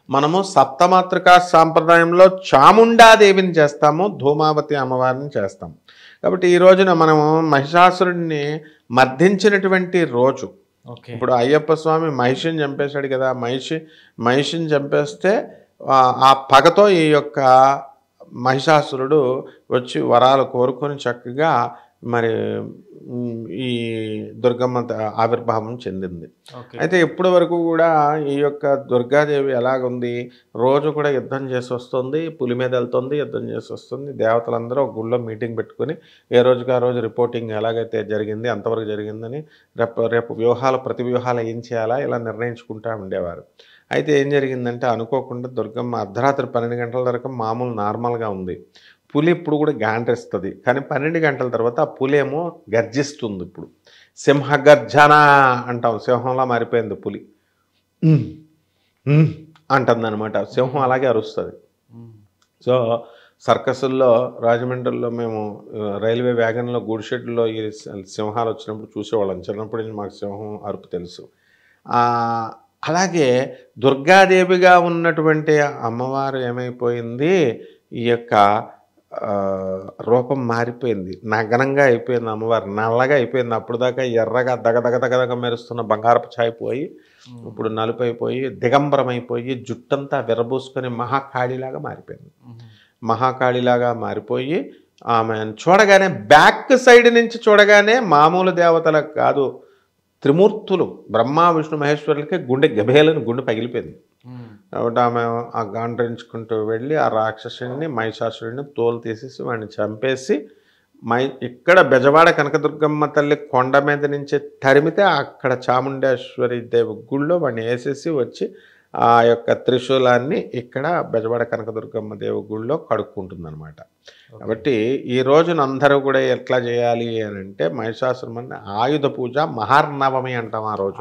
మనము సప్తమాత్రికా సాంప్రదాయంలో చాముండాదేవిని చేస్తాము, ధూమావతి అమ్మవారిని చేస్తాం. కాబట్టి ఈ రోజున మనము మహిషాసురుడిని మర్దించినటువంటి రోజు. ఇప్పుడు అయ్యప్ప స్వామి మహిషిని చంపేశాడు కదా, మహిషిని చంపేస్తే ఆ పగతో ఈ యొక్క మహిషాసురుడు వచ్చి వరాలు కోరుకొని చక్కగా మరి ఈ దుర్గమ్మ ఆవిర్భావం చెందింది. అయితే ఇప్పటి వరకు కూడా ఈ యొక్క దుర్గాదేవి ఎలాగుంది, రోజు కూడా యుద్ధం చేసి వస్తుంది, పులి మీద వెళ్తుంది, యుద్ధం చేసి వస్తుంది. దేవతలందరూ ఒక గుళ్ళో మీటింగ్ పెట్టుకుని ఏ రోజుకి ఆ రోజు రిపోర్టింగ్ ఎలాగైతే జరిగింది అంతవరకు జరిగిందని రేపు ప్రతి వ్యూహాలు ఏం చేయాలా ఇలా నిర్ణయించుకుంటూ ఉండేవారు. అయితే ఏం జరిగిందంటే అనుకోకుండా దుర్గమ్మ అర్ధరాత్రి 12 గంటల వరకు మామూలు నార్మల్గా ఉంది. పులి ఇప్పుడు కూడా గాండ్రిస్తుంది, కానీ 12 గంటల తర్వాత ఆ పులి ఏమో గర్జిస్తుంది. ఇప్పుడు సింహగర్జన అంటాం, సింహంలా మారిపోయింది పులి, అంటుంది అనమాట. సింహం అలాగే అరుస్తుంది. సో సర్కసుల్లో రాజమండ్రిలో మేము రైల్వే వ్యాగన్లో గూడ్షెడ్లో ఈ సింహాలు వచ్చినప్పుడు చూసేవాళ్ళం. చిన్నప్పటి నుంచి మాకు సింహం అరుపు తెలుసు. అలాగే దుర్గాదేవిగా ఉన్నటువంటి అమ్మవారు ఏమైపోయింది, ఈ యొక్క రూపం మారిపోయింది, నగ్నంగా అయిపోయింది. అమ్మవారు నల్లగా అయిపోయింది. అప్పుడు దాకా ఎర్రగా దగదగ మెరుస్తున్న బంగారపు ఛాయ పోయి ఇప్పుడు నలుపు అయిపోయి దిగంబరమైపోయి జుట్టంతా విరబూసుకొని మహాకాళిలాగా మారిపోయింది. మహాకాళిలాగా మారిపోయి ఆమెను చూడగానే బ్యాక్ సైడ్ నుంచి చూడగానే మామూలు దేవతలకు కాదు, త్రిమూర్తులు బ్రహ్మ విష్ణు మహేశ్వరులకి గుండె పగిలిపోయింది. కాబట్టి ఆమె ఆ గాండ్రించుకుంటూ వెళ్ళి ఆ రాక్షసుడిని మహిషాసురుడిని తోలు తీసేసి వాడిని చంపేసి ఇక్కడ బెజవాడ కనకదుర్గమ్మ తల్లి కొండ మీద నుంచి తరిమితే అక్కడ చాముండేశ్వరి దేవి గుళ్ళో వాడిని వేసేసి వచ్చి ఆ యొక్క త్రిశూలాన్ని ఇక్కడ బెజవాడ కనకదుర్గమ్మ దేవి గుళ్ళో కడుక్కుంటుందన్నమాట. కాబట్టి ఈ రోజున అందరూ కూడా ఎట్లా చేయాలి అని అంటే మహిషాసురమర్దిని ఆయుధ పూజ మహార్నవమి అంటాం. ఆ రోజు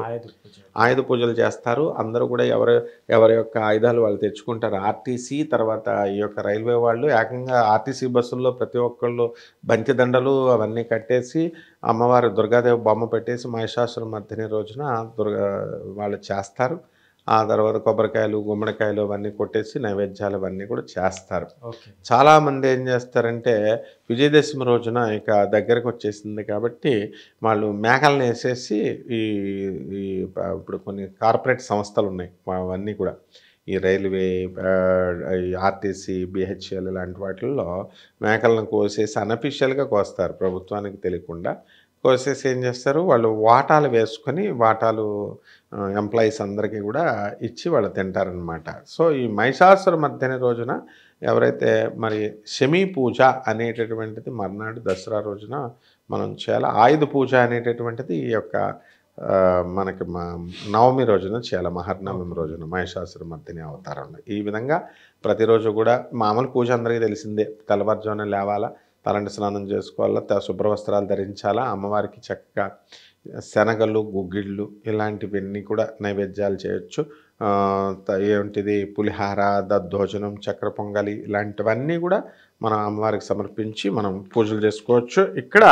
ఆయుధ పూజలు చేస్తారు. అందరూ కూడా ఎవరి యొక్క ఆయుధాలు వాళ్ళు తెచ్చుకుంటారు. ఆర్టీసీ తర్వాత ఈ యొక్క రైల్వే వాళ్ళు ఏకంగా ఆర్టీసీ బస్సుల్లో ప్రతి ఒక్కళ్ళు బంతిదండలు అవన్నీ కట్టేసి అమ్మవారి దుర్గాదేవి బొమ్మ పెట్టేసి మహిషాసురమర్దిని రోజున వాళ్ళు చేస్తారు. ఆ తర్వాత కొబ్బరికాయలు, గుమ్మడికాయలు అవన్నీ కొట్టేసి నైవేద్యాలు అవన్నీ కూడా చేస్తారు. చాలామంది ఏం చేస్తారంటే విజయదశమి రోజున ఇక దగ్గరకు వచ్చేసింది కాబట్టి వాళ్ళు మేకలను వేసేసి ఇప్పుడు కొన్ని కార్పొరేట్ సంస్థలు ఉన్నాయి అవన్నీ కూడా ఈ రైల్వే, ఆర్టీసీ, బిహెచ్ఎల్ ఇలాంటి వాటిల్లో మేకలను కోసేసి అన్అఫీషియల్గా కోస్తారు, ప్రభుత్వానికి తెలియకుండా కోసేసి ఏం చేస్తారు వాళ్ళు వాటాలు వేసుకొని వాటాలు ఎంప్లాయీస్ అందరికీ కూడా ఇచ్చి వాళ్ళు తింటారనమాట. సో ఈ మహిషాసురమర్దిని రోజున ఎవరైతే మరి శమీ పూజ అనేటటువంటిది మర్నాడు దసరా రోజున మనం చేయాలి. ఆయుధ పూజ అనేటటువంటిది ఈ యొక్క మనకి నవమి రోజున చేయాలి, మహర్నవమి రోజున మహిషాసురమర్దిని అవతారంలో. ఈ విధంగా ప్రతిరోజు కూడా మామూలు పూజ అందరికీ తెలిసిందే, తెల్లవారుజామున లేవాలా, తలంటి స్నానం చేసుకోవాలా, శుభ్ర వస్త్రాలు ధరించాలా, అమ్మవారికి చక్కగా శనగలు, గుగ్గిళ్ళు ఇలాంటివన్నీ కూడా నైవేద్యాలు చేయొచ్చు. ఏంటిది పులిహార, దద్దోజనం, చక్కెర పొంగలి ఇలాంటివన్నీ కూడా మనం అమ్మవారికి సమర్పించి మనం పూజలు చేసుకోవచ్చు. ఇక్కడ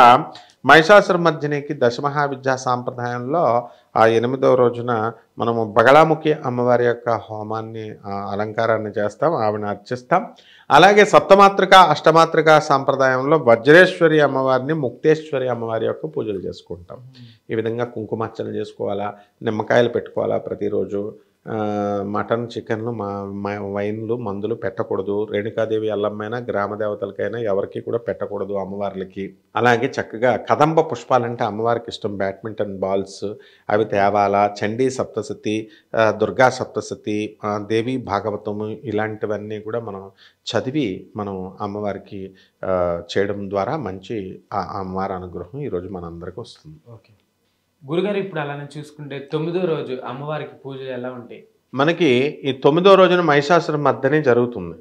మహిషాసురమర్దినికి దశమహావిద్యా సాంప్రదాయంలో ఆ 8వ రోజున మనము బగళాముఖి అమ్మవారి యొక్క హోమాన్ని అలంకారాన్ని చేస్తాం, ఆవిడని అర్చిస్తాం. అలాగే సప్తమాతృక అష్టమాతృక సాంప్రదాయంలో వజ్రేశ్వరి అమ్మవారిని, ముక్తేశ్వరి అమ్మవారి యొక్క పూజలు చేసుకుంటాం. ఈ విధంగా కుంకుమార్చన చేసుకోవాలా, నిమ్మకాయలు పెట్టుకోవాలా ప్రతిరోజు. మటన్, చికెన్లు, వైన్లు, మందులు పెట్టకూడదు. రేణుకాదేవి ఎల్లమ్మైనా గ్రామ దేవతలకైనా ఎవరికి కూడా పెట్టకూడదు అమ్మవార్లకి. అలాగే చక్కగా కదంబ పుష్పాలంటే అమ్మవారికి ఇష్టం, బ్యాడ్మింటన్ బాల్స్ అవి తేవాలా. చండీ సప్తశతి, దుర్గా సప్తశతి, దేవి భాగవతము ఇలాంటివన్నీ కూడా మనం చదివి మనం అమ్మవారికి చేయడం ద్వారా మంచి అమ్మవారి అనుగ్రహం ఈరోజు మనందరికీ వస్తుంది. ఓకే గురుగారు, ఇప్పుడు అలానే చూసుకుంటే 9వ రోజు అమ్మవారికి పూజలు ఎలా ఉంటాయి? మనకి ఈ 9వ రోజున మహిషాసురమర్దిని జరుగుతుంది.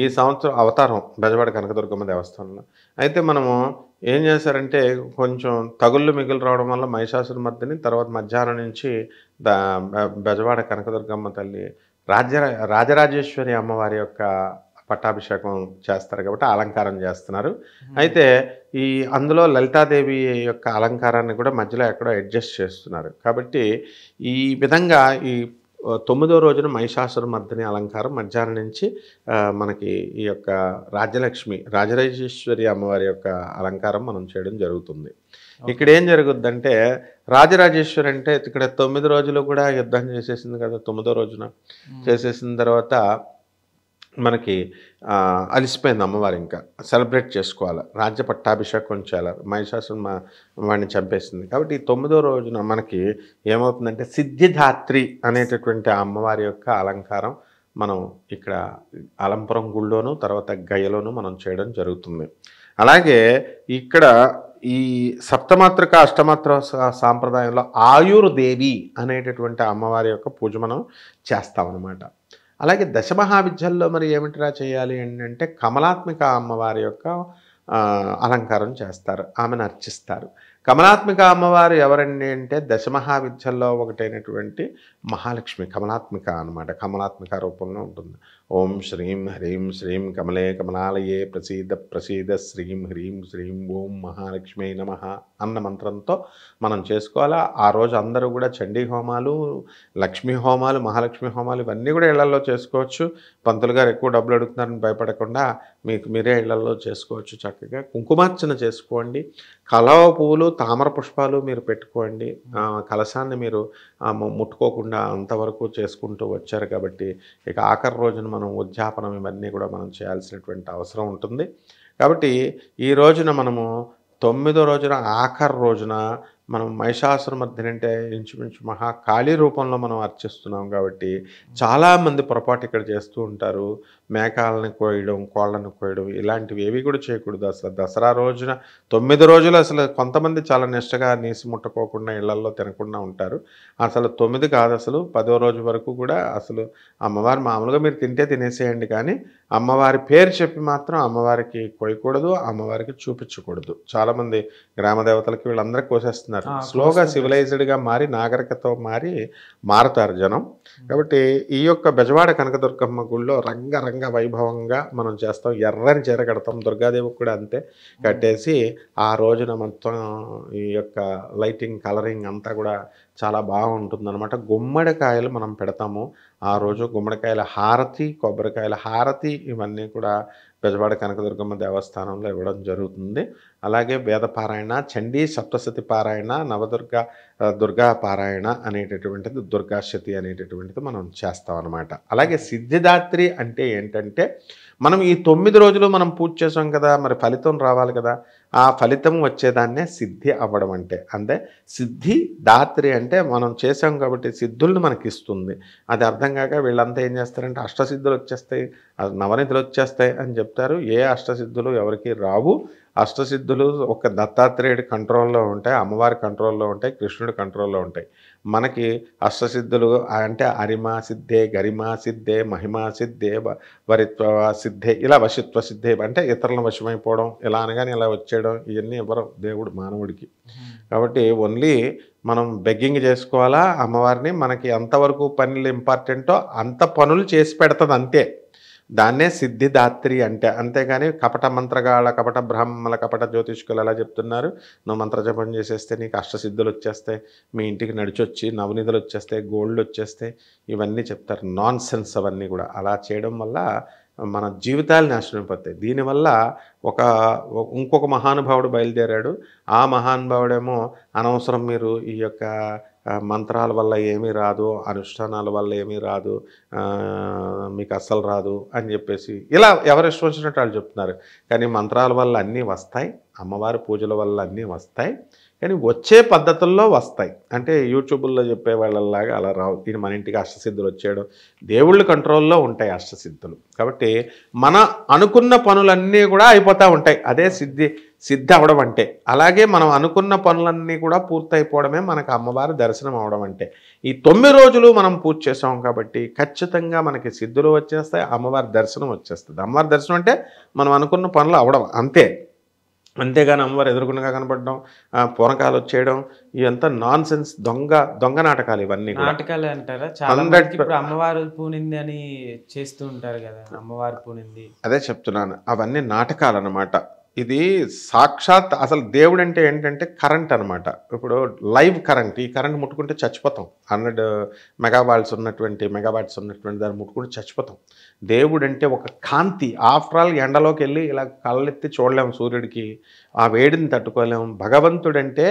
ఈ సంవత్సరం అవతారం బెజవాడ కనకదుర్గమ్మ దేవస్థానంలో. అయితే మనము ఏం చేశారంటే కొంచెం తగుళ్ళు మిగులు రావడం వల్ల మహిషాసురమర్దిని తర్వాత మధ్యాహ్నం నుంచి బెజవాడ కనకదుర్గమ్మ తల్లి రాజరాజేశ్వరి అమ్మవారి యొక్క పట్టాభిషేకం చేస్తారు కాబట్టి అలంకారం చేస్తున్నారు. అయితే అందులో లలితాదేవి యొక్క అలంకారాన్ని కూడా మధ్యలో ఎక్కడో అడ్జస్ట్ చేస్తున్నారు. కాబట్టి ఈ విధంగా ఈ 9వ రోజున మహిషాసురమర్దిని అలంకారం మధ్యాహ్నం నుంచి మనకి ఈ యొక్క రాజరాజేశ్వరి అమ్మవారి యొక్క అలంకారం మనం చేయడం జరుగుతుంది. ఇక్కడ ఏం జరుగుద్దంటే రాజరాజేశ్వరి అంటే ఇక్కడ 9 రోజులు కూడా యుద్ధం చేసేసింది కదా. 9వ రోజున చేసేసిన తర్వాత మనకి అలిసిపోయింది అమ్మవారు, ఇంకా సెలబ్రేట్ చేసుకోవాలి, రాజ్య పట్టాభిషేకం చేయాలి, మహిషాసురుని చంపేసింది. కాబట్టి ఈ 9వ రోజున మనకి ఏమవుతుందంటే సిద్ధిదాత్రి అనేటటువంటి అమ్మవారి యొక్క అలంకారం మనం ఇక్కడ అలంపురం గుళ్ళోను తర్వాత గయలోను మనం చేయడం జరుగుతుంది. అలాగే ఇక్కడ ఈ సప్తమాతృక అష్టమాతృక సాంప్రదాయంలో ఆయుర్దేవి అనేటటువంటి అమ్మవారి యొక్క పూజ మనం చేస్తామన్నమాట. అలాగే దశమహావిద్యల్లో మరి ఏమిటిరా చేయాలి అంటే కమలాత్మిక అమ్మవారి యొక్క అలంకారం చేస్తారు, ఆమెను అర్చిస్తారు. కమలాత్మిక అమ్మవారు ఎవరండి అంటే దశమహావిద్యల్లో ఒకటైనటువంటి మహాలక్ష్మి కమలాత్మిక అనమాట. కమలాత్మిక రూపంలో ఉంటుంది. ఓం శ్రీం హ్రీం శ్రీం కమలే కమలాలయే ప్రసీద ప్రసీద శ్రీం హ్రీం శ్రీం ఓం మహాలక్ష్మి నమః అన్న మంత్రంతో మనం చేసుకోవాలా. ఆ రోజు అందరూ కూడా చండీ హోమాలు, లక్ష్మీ హోమాలు, మహాలక్ష్మి హోమాలు ఇవన్నీ కూడా ఇళ్లలో చేసుకోవచ్చు. పంతులు గారు ఎక్కువ డబ్బులు అడుగుతున్నారని భయపడకుండా మీకు మీరే ఇళ్లలో చేసుకోవచ్చు. చక్కగా కుంకుమార్చన చేసుకోండి. కలవ పువ్వులు, తామర పుష్పాలు మీరు పెట్టుకోండి. కలశాన్ని మీరు ముట్టుకోకుండా అంతవరకు చేసుకుంటూ వచ్చారు కాబట్టి ఇక ఆఖరి రోజున మనం ఉద్యాపనం ఇవన్నీ కూడా మనం చేయాల్సినటువంటి అవసరం ఉంటుంది. కాబట్టి ఈ రోజున మనము 9వ రోజున ఆఖరి రోజున మనం మహిషాసురమర్దిని అంటే ఇంచుమించు మహాకాళీ రూపంలో మనం అర్చిస్తున్నాం కాబట్టి చాలామంది పొరపాటు ఇక్కడ చేస్తూ ఉంటారు. మేకాలని కోయడం, కోళ్ళను కోయడం ఇలాంటివి ఏవి కూడా చేయకూడదు. అసలు దసరా రోజున 9 రోజులు అసలు కొంతమంది చాలా నిష్టగా నీసి ముట్టుకోకుండా ఇళ్లల్లో తినకుండా ఉంటారు. అసలు 9 కాదు, అసలు 10వ రోజు వరకు కూడా అసలు అమ్మవారు మామూలుగా మీరు తింటే తినేసేయండి, కానీ అమ్మవారి పేరు చెప్పి మాత్రం అమ్మవారికి కోయకూడదు, అమ్మవారికి చూపించకూడదు. చాలామంది గ్రామ దేవతలకి వీళ్ళందరికీ కోసేస్తున్నారు. స్లోగా సివిలైజ్డ్గా మారి నాగరికతో మారుతారు జనం. కాబట్టి ఈ యొక్క బెజవాడ కనకదుర్గమ్మ గుళ్ళో రంగరంగ వైభవంగా మనం చేస్తాం. ఎర్రని చీర కడతాం, దుర్గాదేవికి కూడా అంతే కట్టేసి ఆ రోజున మొత్తం ఈ యొక్క లైటింగ్ కలరింగ్ అంతా కూడా చాలా బాగుంటుంది అనమాట. గుమ్మడికాయలు మనం పెడతాము ఆ రోజు. గుమ్మడికాయల హారతి, కొబ్బరికాయల హారతి ఇవన్నీ కూడా బెజవాడ కనకదుర్గమ్మ దేవస్థానంలో ఇవ్వడం జరుగుతుంది. అలాగే వేద పారాయణ, చండీ సప్తశతి పారాయణ, దుర్గా పారాయణ అనేటటువంటిది, దుర్గాశతి అనేటటువంటిది మనం చేస్తాం అన్నమాట. అలాగే సిద్ధిదాత్రి అంటే ఏంటంటే మనం ఈ 9 రోజులు మనం పూజ చేసాం కదా, మరి ఫలితం రావాలి కదా. ఆ ఫలితం వచ్చేదాన్నే సిద్ధి అవ్వడం అంటే సిద్ధి దాత్రి అంటే మనం చేసాం కాబట్టి సిద్ధులను మనకి ఇస్తుంది. అది అర్థం కాక వీళ్ళంతా ఏం చేస్తారంటే అష్టసిద్ధులు వచ్చేస్తాయి, నవనిధులు వచ్చేస్తాయి అని చెప్తారు. ఏ అష్టసిద్ధులు ఎవరికి రావు. అష్టసిద్ధులు ఒక దత్తాత్రేయుడి కంట్రోల్లో ఉంటాయి, అమ్మవారి కంట్రోల్లో ఉంటాయి, కృష్ణుడి కంట్రోల్లో ఉంటాయి. మనకి అష్టసిద్ధులు అంటే అరిమా సిద్ధే, గరిమా సిద్ధే, మహిమా సిద్ధే, వరిత్వ సిద్ధే, ఇలా వశిత్వ సిద్ధే అంటే ఇతరులను వశమైపోవడం, ఇలా అనగానే ఇలా వచ్చేయడం, ఇవన్నీ ఎవరు దేవుడు మానవుడికి. కాబట్టి ఓన్లీ మనం బెగ్గింగ్ చేసుకోవాలా అమ్మవారిని, మనకి ఎంతవరకు పనులు ఇంపార్టెంటో అంత పనులు చేసి పెడుతుంది అంతే. దాన్నే సిద్ధిదాత్రి అంటే. అంతేగాని కపట మంత్రగాళ్ళ, కపట బ్రాహ్మణుల, కపట జ్యోతిష్కులు ఎలా చెప్తున్నారు, నువ్వు మంత్రజపం చేసేస్తే నీకు అష్టసిద్ధులు వచ్చేస్తాయి, మీ ఇంటికి నడిచొచ్చి నవనిధులు వచ్చేస్తాయి, గోల్డ్ వచ్చేస్తాయి, ఇవన్నీ చెప్తారు. నాన్ సెన్స్ అవన్నీ కూడా. అలా చేయడం వల్ల మన జీవితాలు నాశనం అయిపోతాయి. దీనివల్ల ఇంకొక మహానుభావుడు బయలుదేరాడు. ఆ మహానుభావుడేమో అనవసరం మీరు ఈ యొక్క మంత్రాల వల్ల ఏమీ రాదు, అనుష్ఠానాల వల్ల ఏమీ రాదు, మీకు అస్సలు రాదు అని చెప్పేసి ఇలా ఎవరు ఇష్టం వచ్చినట్టు వాళ్ళు చెప్తున్నారు. కానీ మంత్రాల వల్ల అన్నీ వస్తాయి, అమ్మవారి పూజల వల్ల అన్నీ వస్తాయి, కానీ వచ్చే పద్ధతుల్లో వస్తాయి. అంటే యూట్యూబ్లో చెప్పే వాళ్ళలాగా అలా రావు. ఇది మన ఇంటికి అష్టసిద్ధులు వచ్చేయడం, దేవుళ్ళ కంట్రోల్లో ఉంటాయి అష్టసిద్ధులు. కాబట్టి మన అనుకున్న పనులన్నీ కూడా అయిపోతూ ఉంటాయి. అదే సిద్ధి అవడం అంటే. అలాగే మనం అనుకున్న పనులన్నీ కూడా పూర్తయిపోవడమే మనకు అమ్మవారి దర్శనం అవడం అంటే. ఈ 9 రోజులు మనం పూజ చేసాం కాబట్టి ఖచ్చితంగా మనకి సిద్ధులు వచ్చేస్తాయి, అమ్మవారి దర్శనం వచ్చేస్తుంది. అమ్మవారి దర్శనం అంటే మనం అనుకున్న పనులు అవడం అంతే. అంతేగాని అమ్మవారు ఎదురుకుండా కనపడడం, పూనకాలు వచ్చేయడం, ఇవంతా నాన్ సెన్స్, దొంగ నాటకాలు ఇవన్నీ. నాటకాలు అంటారా? చాలా మందికి ఇప్పుడు అమ్మవారు పూనింది అని చేస్తూ ఉంటారు కదా, అమ్మవారు పూనింది. అదే చెప్తున్నాను, అవన్నీ నాటకాలు అన్నమాట. ఇది సాక్షాత్ అసలు దేవుడు అంటే ఏంటంటే కరెంట్ అనమాట. ఇప్పుడు లైవ్ కరెంట్, ఈ కరెంట్ ముట్టుకుంటే చచ్చిపోతాం. 100 మెగావాట్స్ ఉన్నటువంటి దాన్ని ముట్టుకుంటే చచ్చిపోతాం. దేవుడు అంటే ఒక కాంతి. ఆఫ్టర్ ఆల్ ఎండలోకి వెళ్ళి ఇలా కళ్ళెత్తి చూడలేము సూర్యుడికి, ఆ వేడిని తట్టుకోలేము. భగవంతుడంటే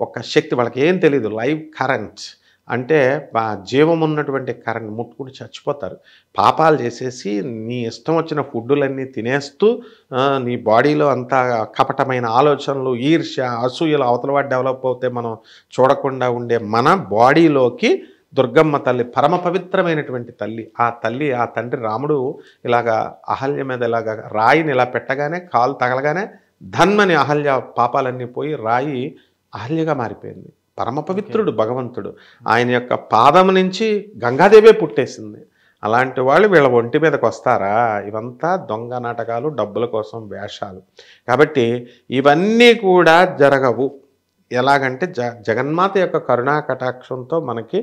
ఒక శక్తి, వాళ్ళకి ఏం తెలియదు. లైవ్ కరెంట్ అంటే జీవం ఉన్నటువంటి కరెంట్ ముట్టుకుంటూ చచ్చిపోతారు. పాపాలు చేసేసి నీ ఇష్టం వచ్చిన ఫుడ్డులన్నీ తినేస్తూ నీ బాడీలో అంతా కపటమైన ఆలోచనలు, ఈర్ష్య, అసూయలు, అవతలవాడు డెవలప్ అవుతే మనం చూడకుండా ఉండే మన బాడీలోకి దుర్గమ్మ తల్లి, పరమ పవిత్రమైనటువంటి తల్లి, ఆ తండ్రి రాముడు ఇలాగా అహల్య మీద ఇలాగా రాయిని ఇలా పెట్టగానే, కాలు తగలగానే ధన్మని అహల్య పాపాలన్నీ పోయి రాయి అహల్యగా మారిపోయింది. పరమ పవిత్రుడు భగవంతుడు. ఆయన యొక్క పాదం నుంచి గంగాదేవే పుట్టేసింది. అలాంటి వాళ్ళు వీళ్ళ ఒంటి మీదకి వస్తారా? ఇవంతా దొంగ నాటకాలు, డబ్బుల కోసం వేషాలు. కాబట్టి ఇవన్నీ కూడా జరగవు. ఎలాగంటే జగన్మాత యొక్క కరుణా కటాక్షంతో మనకి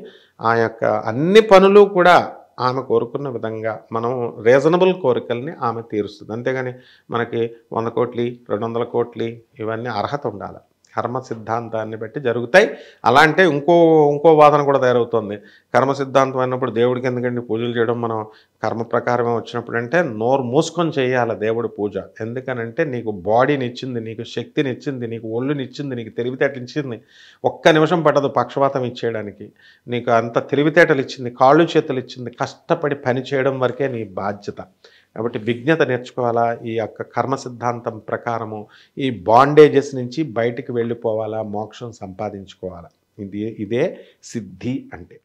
ఆ యొక్క అన్ని పనులు కూడా ఆమె కోరుకున్న విధంగా మనం రీజనబుల్ కోరికల్ని ఆమె తీరుస్తుంది. అంతేగాని మనకి 100 కోట్లు 200 కోట్లు ఇవన్నీ అర్హత ఉండాలి. కర్మ సిద్ధాంతాన్ని బట్టి జరుగుతాయి. అలా అంటే ఇంకో వాదన కూడా తయారవుతుంది. కర్మ సిద్ధాంతం అన్నప్పుడు దేవుడికి ఎందుకంటే పూజలు చేయడం, మనం కర్మ ప్రకారమే వచ్చినప్పుడు అంటే నోరు మూసుకొని చేయాలి దేవుడి పూజ. ఎందుకనంటే నీకు బాడీని ఇచ్చింది, నీకు శక్తిని ఇచ్చింది, నీకు ఒళ్ళుని ఇచ్చింది, నీకు తెలివితేటలు ఇచ్చింది. ఒక్క నిమిషం పట్టదు పక్షవాతం ఇచ్చేయడానికి. నీకు అంత తెలివితేటలు ఇచ్చింది, కాళ్ళు చేతులు ఇచ్చింది. కష్టపడి పని చేయడం వరకే నీ బాధ్యత. కాబట్టి విజ్ఞత నేర్చుకోవాలా. ఈ యొక్క కర్మ సిద్ధాంతం ప్రకారము ఈ బాండేజెస్ నుంచి బయటికి వెళ్ళిపోవాలా, మోక్షం సంపాదించుకోవాలా. ఇదే సిద్ధి అంటే.